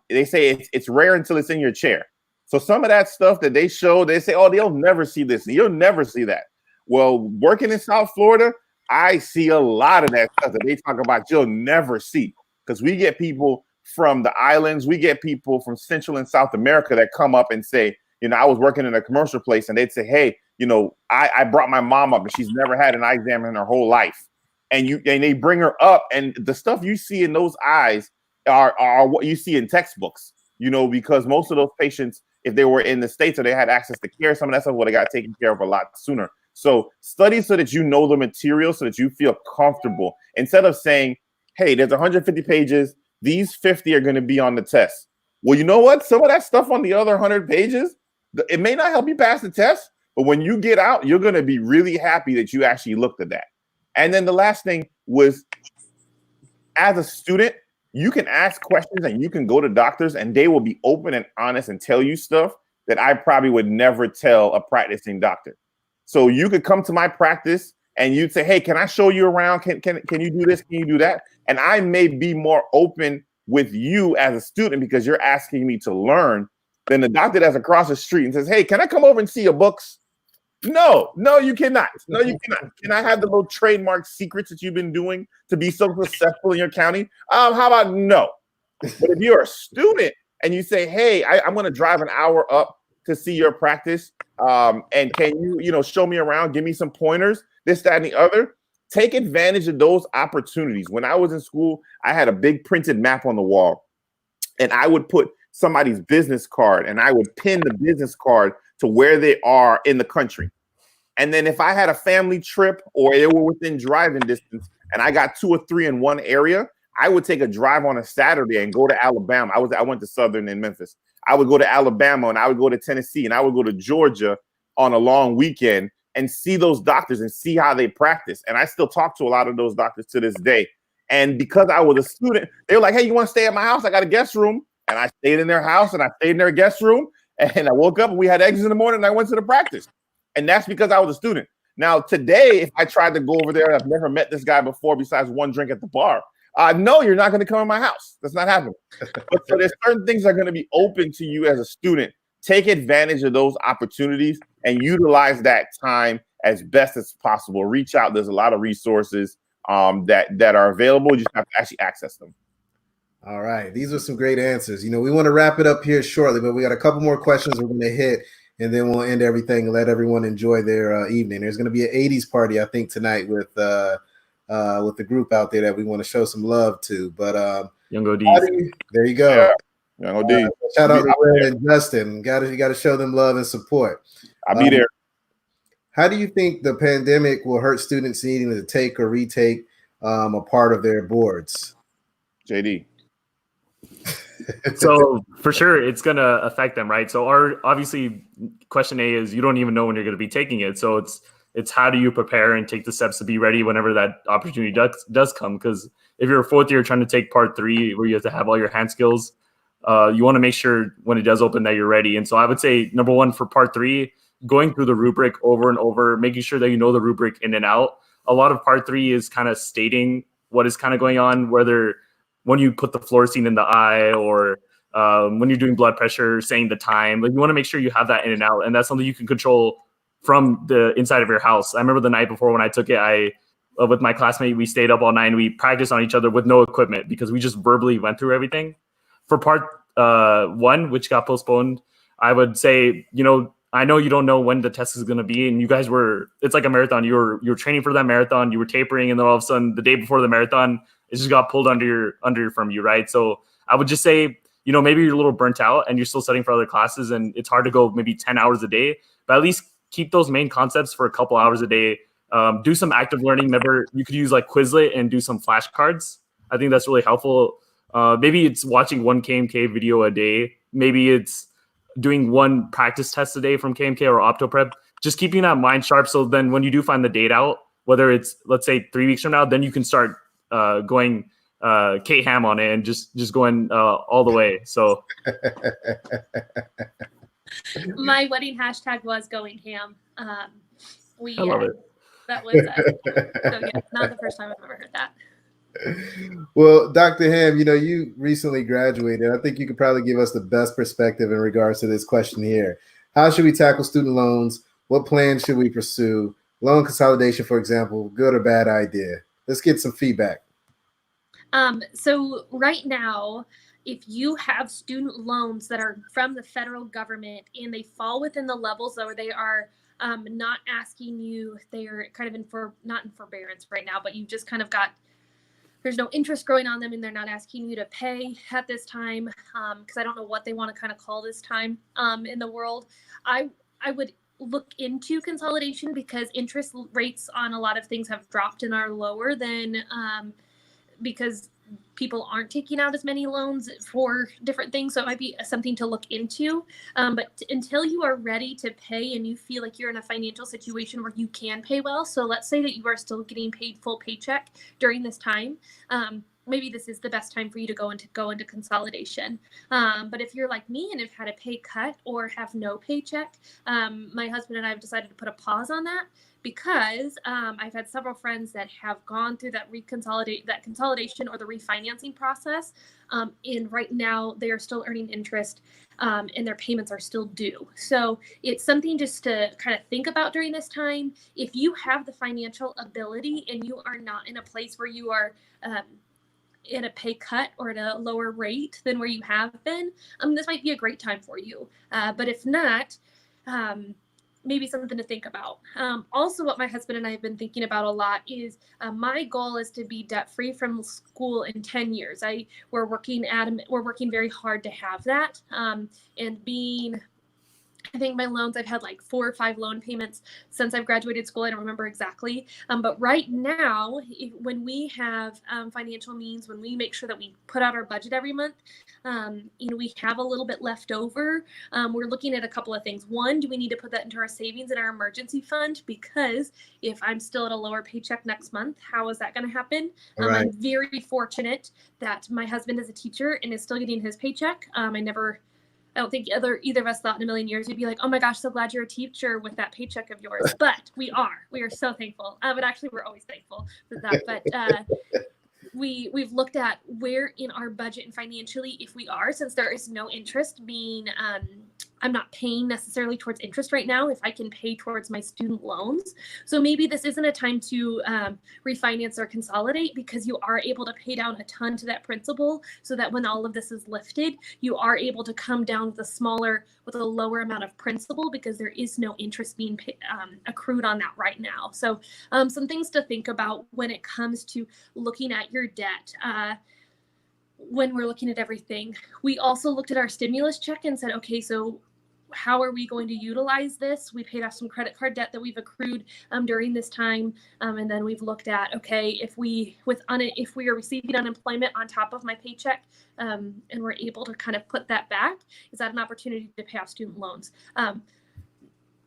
they say it's rare until it's in your chair. So some of that stuff that they show, they say, oh, they'll never see this. You'll never see that. Well, working in South Florida, I see a lot of that stuff that they talk about you'll never see. Because we get people from the islands, we get people from Central and South America that come up and say, I was working in a commercial place, and they'd say, hey, I brought my mom up and she's never had an eye exam in her whole life. And they bring her up, and the stuff you see in those eyes are what you see in textbooks, because most of those patients, if they were in the States or they had access to care, some of that stuff would have got taken care of a lot sooner. So study so that you know the material, so that you feel comfortable, instead of saying, hey, there's 150 pages. These 50 are going to be on the test. Well, you know what? Some of that stuff on the other 100 pages, it may not help you pass the test, but when you get out, you're going to be really happy that you actually looked at that. And then the last thing was, as a student, you can ask questions and you can go to doctors and they will be open and honest and tell you stuff that I probably would never tell a practicing doctor. So you could come to my practice and you'd say, hey, can I show you around? Can you do this? Can you do that? And I may be more open with you as a student because you're asking me to learn than the doctor that's across the street and says, hey, can I come over and see your books? No, you cannot. No, you cannot. Can I have the little trademark secrets that you've been doing to be so successful in your county? How about no? But if you're a student and you say, hey, I'm going to drive an hour up to see your practice, and can you, show me around, give me some pointers, this, that, and the other, take advantage of those opportunities. When I was in school, I had a big printed map on the wall, and I would put somebody's business card and I would pin the business card to where they are in the country. And then if I had a family trip or they were within driving distance and I got 2 or 3 in one area, I would take a drive on a Saturday and go to Alabama. I went to Southern in Memphis. I would go to Alabama and I would go to Tennessee and I would go to Georgia on a long weekend and see those doctors and see how they practice. And I still talk to a lot of those doctors to this day. And because I was a student, they were like, hey, you want to stay at my house? I got a guest room. And I stayed in their house and I stayed in their guest room. And I woke up and we had eggs in the morning and I went to the practice. And that's because I was a student. Now, today, if I tried to go over there and I've never met this guy before besides one drink at the bar, no, you're not going to come in my house. That's not happening. But so there's certain things that are going to be open to you as a student. Take advantage of those opportunities and utilize that time as best as possible. Reach out. There's a lot of resources that are available. You just have to actually access them. All right. These are some great answers. We want to wrap it up here shortly, but we got a couple more questions we're going to hit, and then we'll end everything and let everyone enjoy their evening. There's going to be an 80s party, I think, tonight with the group out there that we want to show some love to. But Young ODs. there you go. Yeah. Young OD. Shout out to Will and Justin. You got to show them love and support. I'll be there. How do you think the pandemic will hurt students needing to take or retake a part of their boards? JD. So for sure, it's going to affect them, right? So obviously question A is you don't even know when you're going to be taking it. So it's how do you prepare and take the steps to be ready whenever that opportunity does come? Because if you're a 4th year trying to take part 3 where you have to have all your hand skills, you want to make sure when it does open that you're ready. And so I would say number 1 for part 3, going through the rubric over and over, making sure that you know the rubric in and out. A lot of part 3 is kind of stating what is kind of going on, whether when you put the fluorescein in the eye or when you're doing blood pressure, saying the time. Like, you want to make sure you have that in and out, and that's something you can control from the inside of your house. I remember the night before when I took it, with my classmate, we stayed up all night and we practiced on each other with no equipment because we just verbally went through everything. For part 1, which got postponed, I would say, I know you don't know when the test is going to be, and you guys it's like a marathon. You were training for that marathon, you were tapering, and then all of a sudden the day before the marathon, it just got pulled under from you, right? So I would just say, maybe you're a little burnt out and you're still studying for other classes and it's hard to go maybe 10 hours a day, but at least keep those main concepts for a couple hours a day. Do some active learning. Remember, you could use like Quizlet and do some flashcards. I think that's really helpful. Maybe it's watching one KMK video a day. Maybe it's doing one practice test a day from KMK or OptoPrep. Just keeping that mind sharp. So then when you do find the date out, whether it's, let's say 3 weeks from now, then you can start going Kate Ham on it and just going all the way. So my wedding hashtag was going ham. I love it. That was so yeah, not the first time I've ever heard that. Well, Dr. Ham, you recently graduated. I think you could probably give us the best perspective in regards to this question here. How should we tackle student loans? What plans should we pursue? Loan consolidation, for example, good or bad idea? Let's get some feedback. So right now, if you have student loans that are from the federal government and they fall within the levels where they are not asking you, they are kind of not in forbearance right now, but you just kind of there's no interest growing on them and they're not asking you to pay at this time, because I don't know what they want to kind of call this time in the world. I would look into consolidation because interest rates on a lot of things have dropped and are lower than because people aren't taking out as many loans for different things. So it might be something to look into. But until you are ready to pay and you feel like you're in a financial situation where you can pay well. So let's say that you are still getting paid full paycheck during this time. Maybe this is the best time for you to go into consolidation. But if you're like me and have had a pay cut or have no paycheck, my husband and I have decided to put a pause on that because I've had several friends that have gone through that consolidation or the refinancing process. And right now they are still earning interest and their payments are still due. So it's something just to kind of think about during this time. If you have the financial ability and you are not in a place where you are in a pay cut or at a lower rate than where you have been, this might be a great time for you. But if not, maybe something to think about. Also, what my husband and I have been thinking about a lot is my goal is to be debt free from school in 10 years. We're working very hard to have that. I think my loans, I've had like 4 or 5 loan payments since I've graduated school. I don't remember exactly. But right now, when we have financial means, when we make sure that we put out our budget every month, we have a little bit left over. We're looking at a couple of things. One, do we need to put that into our savings and our emergency fund? Because if I'm still at a lower paycheck next month, how is that going to happen? Right. I'm very fortunate that my husband is a teacher and is still getting his paycheck. I don't think either of us thought in a million years we'd be like, oh my gosh, so glad you're a teacher with that paycheck of yours. But we are so thankful. But actually, we're always thankful for that. But we've looked at where in our budget and financially, if we are, since there is no interest being, I'm not paying necessarily towards interest right now if I can pay towards my student loans. So maybe this isn't a time to refinance or consolidate because you are able to pay down a ton to that principal so that when all of this is lifted, you are able to come down with a lower amount of principal because there is no interest being accrued on that right now. So some things to think about when it comes to looking at your debt. When we're looking at everything, we also looked at our stimulus check and said, okay, so how are we going to utilize this? We paid off some credit card debt that we've accrued during this time. And then we've looked at, okay, if we are receiving unemployment on top of my paycheck and we're able to kind of put that back, is that an opportunity to pay off student loans?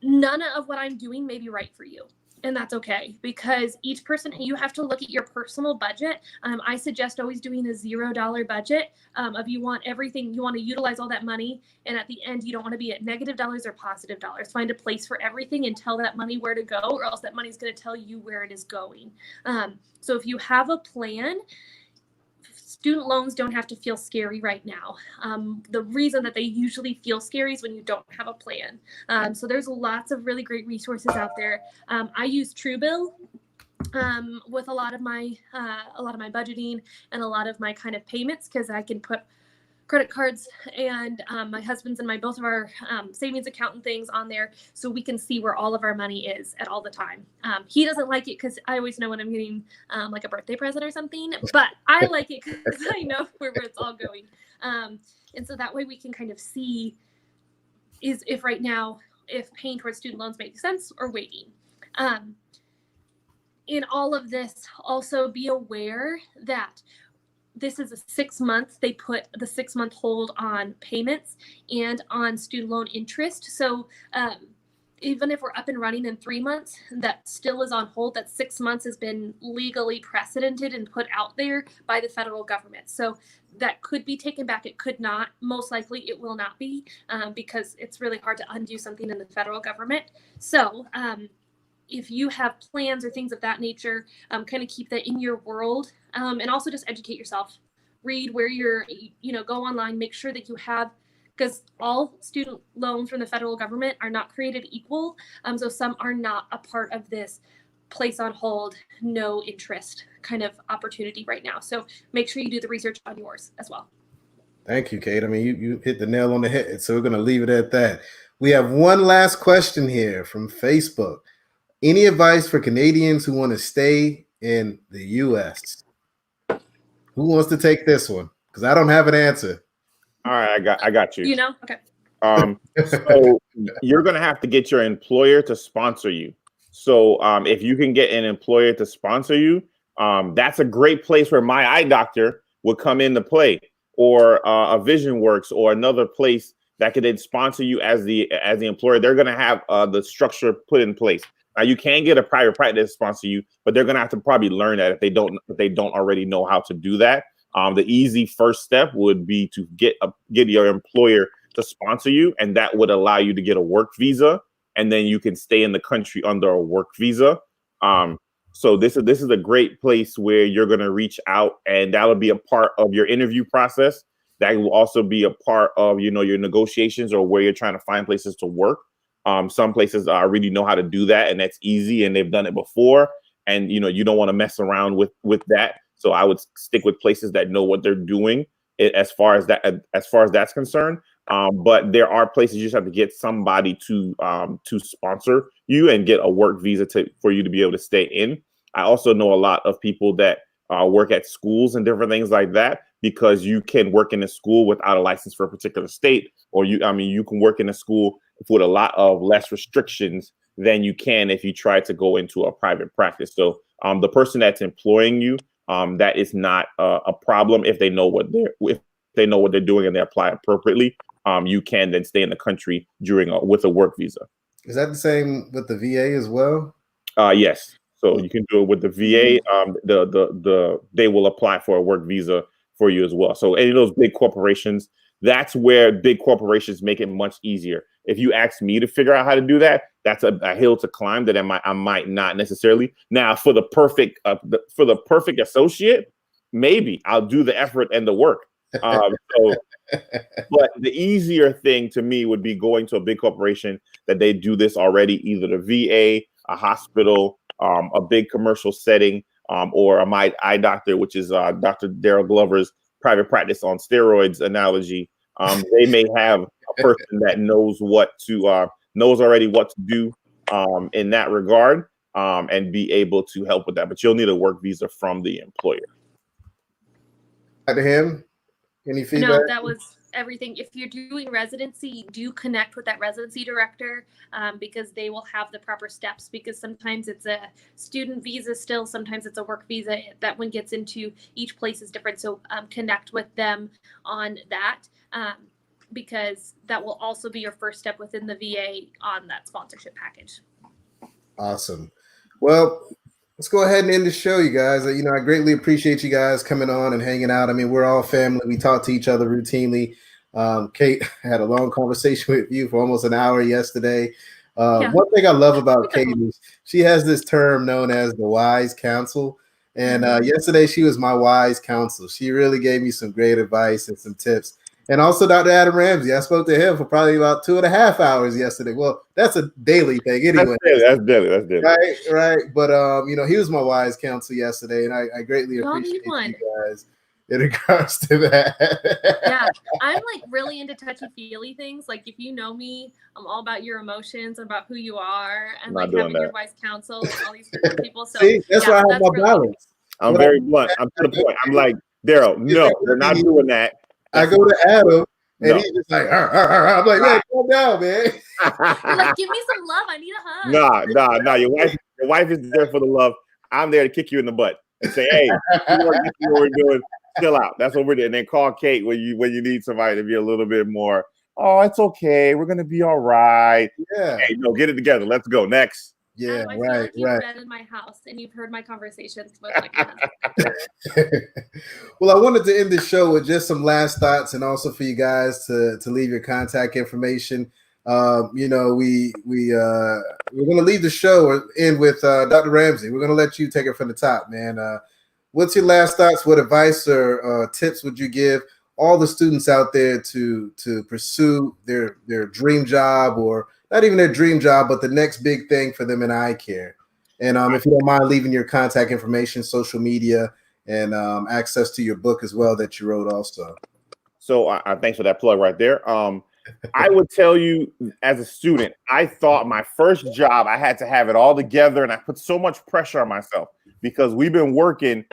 None of what I'm doing may be right for you. And that's okay, because each person, you have to look at your personal budget. I suggest always doing a $0 budget of you want to utilize all that money. And at the end, you don't want to be at negative dollars or positive dollars. Find a place for everything and tell that money where to go, or else that money is going to tell you where it is going. So if you have a plan, student loans don't have to feel scary right now. The reason that they usually feel scary is when you don't have a plan. So there's lots of really great resources out there. I use Truebill with a lot of my budgeting and a lot of my kind of payments because I can put credit cards and my husband's and both of our savings account and things on there, so we can see where all of our money is at all the time. He doesn't like it because I always know when I'm getting like a birthday present or something, but I like it because I know where it's all going. And so that way we can kind of see if right now, if paying towards student loans makes sense or waiting. In all of this, also be aware that this is a 6 months. They put the 6 month hold on payments and on student loan interest. So even if we're up and running in 3 months, that still is on hold. That 6 months has been legally precedented and put out there by the federal government. So that could be taken back. It could not. Most likely it will not be because it's really hard to undo something in the federal government. So if you have plans or things of that nature, kind of keep that in your world, and also just educate yourself. Read where you're, go online, make sure that you have, because all student loans from the federal government are not created equal. So some are not a part of this place on hold, no interest kind of opportunity right now. So make sure you do the research on yours as well. Thank you, Kate. I mean, you hit the nail on the head. So we're going to leave it at that. We have one last question here from Facebook. Any advice for Canadians who want to stay in the U.S.? Who wants to take this one? Because I don't have an answer. All right, I got you. Okay. So you're going to have to get your employer to sponsor you. So if you can get an employer to sponsor you, that's a great place where My Eye Doctor would come into play, or a Vision Works, or another place that could then sponsor you as the employer. They're going to have the structure put in place. Now, you can get a private practice to sponsor you, but they're going to have to probably learn that if they don't already know how to do that. The easy first step would be to get your employer to sponsor you, and that would allow you to get a work visa, and then you can stay in the country under a work visa. So this is a great place where you're going to reach out, and that'll be a part of your interview process. That will also be a part of your negotiations, or where you're trying to find places to work. Some places really know how to do that, and that's easy, and they've done it before. And you don't want to mess around with that. So I would stick with places that know what they're doing as far as that's concerned. But there are places you just have to get somebody to sponsor you and get a work visa for you to be able to stay in. I also know a lot of people that work at schools and different things like that, because you can work in a school without a license for a particular state, or you can work in a school with a lot of less restrictions than you can if you try to go into a private practice. So the person that's employing you, that is not a problem if they know what they're doing and they apply appropriately. You can then stay in the country with a work visa. Is that the same with the VA as well? Yes. So you can do it with the VA. They will apply for a work visa for you as well. So any of those big corporations, that's where big corporations make it much easier. If you ask me to figure out how to do that, that's a hill to climb that I might not necessarily. Now, for the perfect associate, maybe I'll do the effort and the work. But the easier thing to me would be going to a big corporation that they do this already, either the VA, a hospital, a big commercial setting, or a My Eye Doctor, which is Dr. Daryl Glover's private practice on steroids analogy. They may have a person that knows already what to do in that regard, and be able to help with that. But you'll need a work visa from the employer. To him, any feedback? No, that was everything. If you're doing residency, do connect with that residency director, because they will have the proper steps, because sometimes it's a student visa still, sometimes it's a work visa. That one gets into, each place is different. So connect with them on that, because that will also be your first step within the VA on that sponsorship package. Awesome. Well, let's go ahead and end the show, you guys. I greatly appreciate you guys coming on and hanging out. I mean, we're all family. We talk to each other routinely. Kate had a long conversation with you for almost an hour yesterday. One thing I love about Kate is she has this term known as the wise counsel. And yesterday she was my wise counsel. She really gave me some great advice and some tips. And also Dr. Adam Ramsey. I spoke to him for probably about 2.5 hours yesterday. Well, that's a daily thing anyway. That's daily. Right. But he was my wise counsel yesterday, and I greatly appreciate you guys. in regards to that. Yeah, I'm like really into touchy-feely things. Like if you know me, I'm all about your emotions, about who you are, and Not like doing having that. your wise counsel and all these different people. So See, that's why I have my really balance. I'm But very blunt. I'm to the point. I'm like, Daryl, no, we're not doing that. I go to Adam, and No. he's just like, I'm like, man, calm down, man. You're like, give me some love. I need a hug. Nah. Your wife is there for the love. I'm there to kick you in the butt and say, hey, this is what we're doing. Chill out. That's what we're doing. And then call Kate when you need somebody to be a little bit more. Oh, it's okay. We're gonna be all right. Yeah. Hey, no, get it together. Let's go. Next. Yeah, I feel like you've been in my house and you've heard my conversations with like Well, I wanted to end the show with just some last thoughts, and also for you guys to leave your contact information. You know, we're gonna leave the show or end with Dr. Ramsey. We're gonna let you take it from the top, man. What's your last thoughts? What advice or tips would you give all the students out there to pursue their dream job, or not even their dream job, but the next big thing for them in eye care? And if you don't mind leaving your contact information, social media, and access to your book as well that you wrote also. So thanks for that plug right there. I would tell you, as a student, I thought my first job, I had to have it all together, and I put so much pressure on myself because we've been working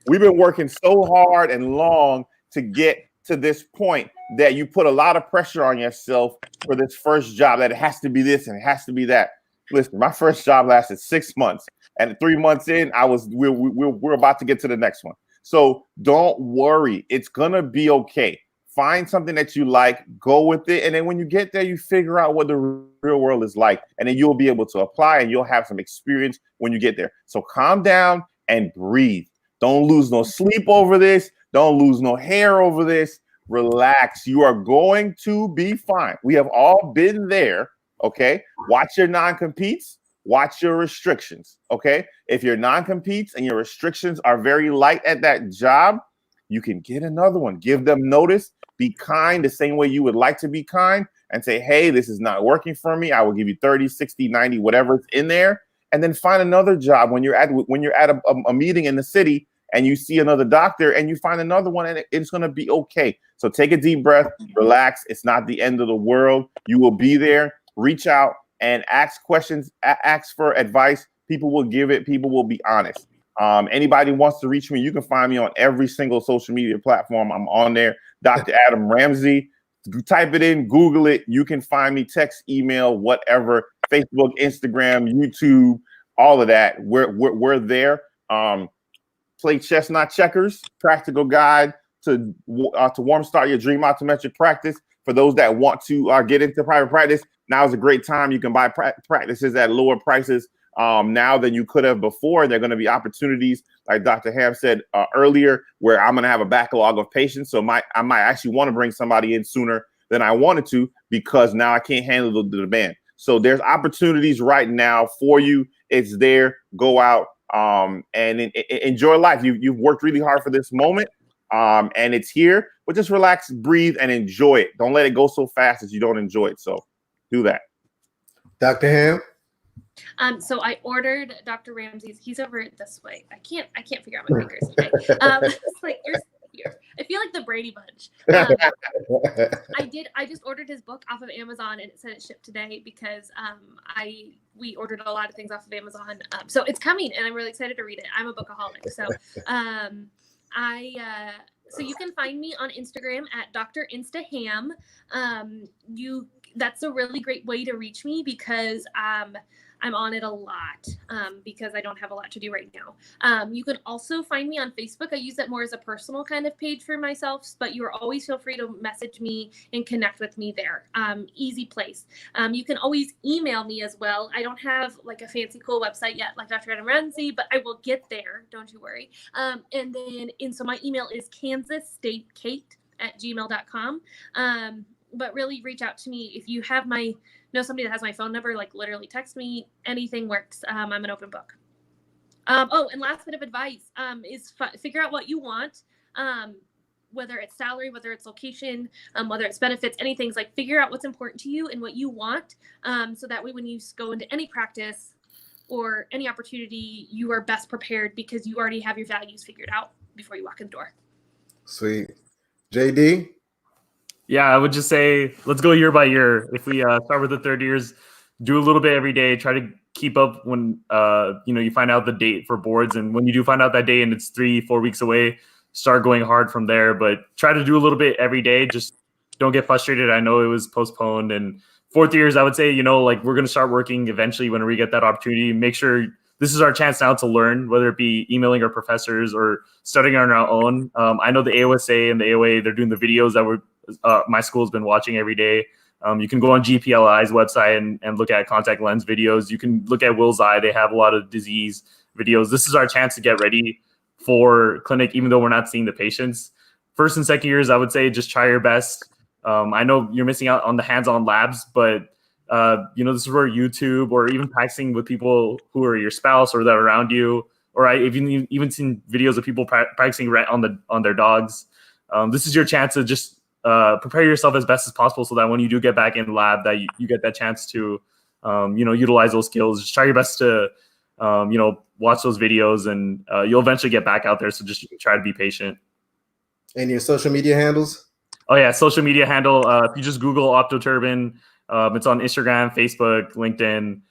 so hard and long to get to this point that you put a lot of pressure on yourself for this first job, that it has to be this and it has to be that. Listen, my first job lasted 6 months, and 3 months in, we're about to get to the next one. So don't worry, it's gonna be okay. Find something that you like, go with it, and then when you get there, you figure out what the real world is like, and then you'll be able to apply, and you'll have some experience when you get there. So calm down and breathe. Don't lose no sleep over this. Don't lose no hair over this. Relax. You are going to be fine. We have all been there. Okay. Watch your non-competes. Watch your restrictions. Okay. If your non-competes and your restrictions are very light at that job, you can get another one. Give them notice. Be kind the same way you would like to be kind, and say, hey, this is not working for me. I will give you 30, 60, 90, whatever's in there. And then find another job when you're at a meeting in the city and you see another doctor and you find another one, and it's going to be okay. So take a deep breath, relax. It's not the end of the world. You will be there. Reach out and ask questions, ask for advice. People will give it. People will be honest. Anybody wants to reach me, you can find me on every single social media platform. I'm on there. Dr. Adam Ramsey. Type it in, Google it. You can find me, text, email, whatever, Facebook, Instagram, YouTube, all of that. We're there. Play chess, not checkers. Practical guide to warm start your dream optometric practice. For those that want to get into private practice, now is a great time. You can buy practices at lower prices now than you could have before. There are going to be opportunities, like Dr. Ham said earlier, where I'm going to have a backlog of patients. So I might actually want to bring somebody in sooner than I wanted to, because now I can't handle the demand. So there's opportunities right now for you. It's there. Go out and enjoy life. You've worked really hard for this moment, and it's here. But just relax, breathe, and enjoy it. Don't let it go so fast that you don't enjoy it. So do that. Dr. Ham? So I ordered Dr. Ramsey's. He's over this way. I can't figure out my fingers today. It's like you're here. I feel like the Brady Bunch. I just ordered his book off of Amazon, and it said it shipped today because we ordered a lot of things off of Amazon. So it's coming, and I'm really excited to read it. I'm a bookaholic, so so you can find me on Instagram at Dr. Instaham. That's a really great way to reach me because I'm on it a lot because I don't have a lot to do right now. You can also find me on Facebook. I use that more as a personal kind of page for myself, but you are always feel free to message me and connect with me there. Easy place. You can always email me as well. I don't have like a fancy cool website yet like Dr. Adam Ramsey, but I will get there. Don't you worry. So my email is kansasstatekate@gmail.com. But really reach out to me if you have know somebody that has my phone number, like literally text me, anything works. I'm an open book. And last bit of advice is figure out what you want, whether it's salary, whether it's location, whether it's benefits, anything. Like figure out what's important to you and what you want, so that way when you go into any practice or any opportunity, you are best prepared because you already have your values figured out before you walk in the door. Sweet. JD? Yeah, I would just say let's go year by year. If we start with the third years, do a little bit every day. Try to keep up when you find out the date for boards, and when you do find out that day and it's 3-4 weeks away, start going hard from there. But try to do a little bit every day. Just don't get frustrated. I know it was postponed. And fourth years, I would say like we're gonna start working eventually when we get that opportunity. Make sure this is our chance now to learn, whether it be emailing our professors or studying on our own. I know the AOSA and the AOA, they're doing the videos that my school's been watching every day. You can go on GPLI's website and look at contact lens videos. You can look at Will's Eye. They have a lot of disease videos. This is our chance to get ready for clinic, even though we're not seeing the patients. First and second years, I would say just try your best. I know you're missing out on the hands-on labs, but this is where YouTube or even practicing with people who are your spouse or that are around you, or I've even seen videos of people practicing on their dogs. This is your chance to just prepare yourself as best as possible so that when you do get back in the lab that you get that chance to utilize those skills. Just try your best to watch those videos, and you'll eventually get back out there. So just try to be patient. And your social media handles? Oh yeah, social media handle. If you just Google Optoturban, it's on Instagram, Facebook, LinkedIn.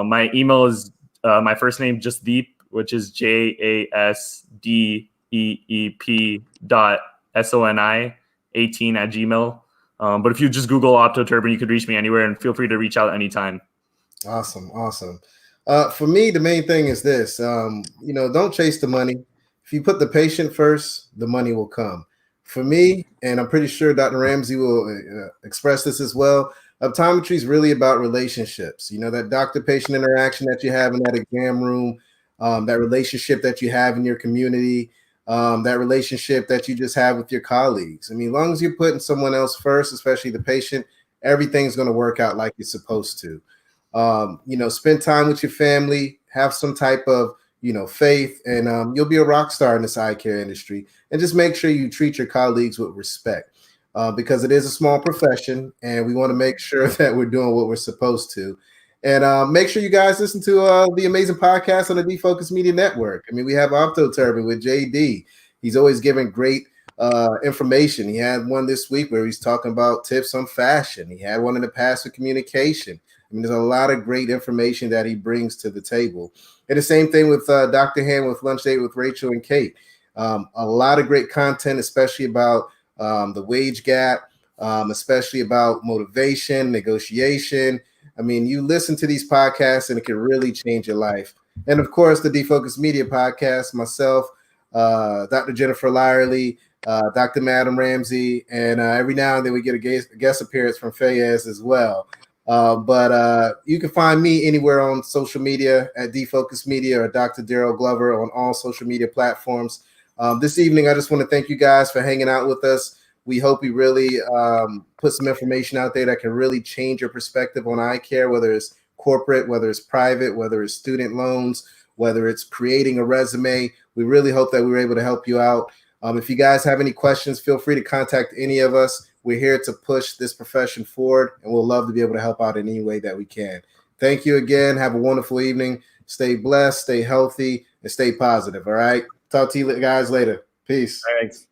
My email is my first name, Jasdeep, which is JASDEEP.SONI18@gmail. But if you just Google Optoturban, you could reach me anywhere, and feel free to reach out anytime. Awesome. For me, the main thing is this: don't chase the money. If you put the patient first, the money will come. For me, and I'm pretty sure Dr. Ramsey will express this as well, optometry is really about relationships. That doctor-patient interaction that you have in that exam room, that relationship that you have in your community, that relationship that you just have with your colleagues. As long as you're putting someone else first, especially the patient, everything's going to work out like it's supposed to. Spend time with your family, have some type of faith, and you'll be a rock star in this eye care industry. And just make sure you treat your colleagues with respect, because it is a small profession, and we want to make sure that we're doing what we're supposed to. And make sure you guys listen to the amazing podcast on the Defocus Media Network. We have Optoturban with JD. He's always giving great information. He had one this week where he's talking about tips on fashion. He had one in the past with communication. There's a lot of great information that he brings to the table. And the same thing with Dr. Ham with Lunch Date with Rachel and Kate. A lot of great content, especially about the wage gap, especially about motivation, negotiation. You listen to these podcasts and it can really change your life. And of course, the Defocus Media podcast, myself, Dr. Jennifer Lyerly, Dr. Madam Ramsey, and every now and then we get a guest appearance from Fayez as well. But you can find me anywhere on social media at Defocus Media or Dr. Daryl Glover on all social media platforms. This evening, I just want to thank you guys for hanging out with us. We hope we really put some information out there that can really change your perspective on eye care, whether it's corporate, whether it's private, whether it's student loans, whether it's creating a resume. We really hope that we were able to help you out. If you guys have any questions, feel free to contact any of us. We're here to push this profession forward, and we'll love to be able to help out in any way that we can. Thank you again. Have a wonderful evening. Stay blessed, stay healthy, and stay positive. All right. Talk to you guys later. Peace. Thanks.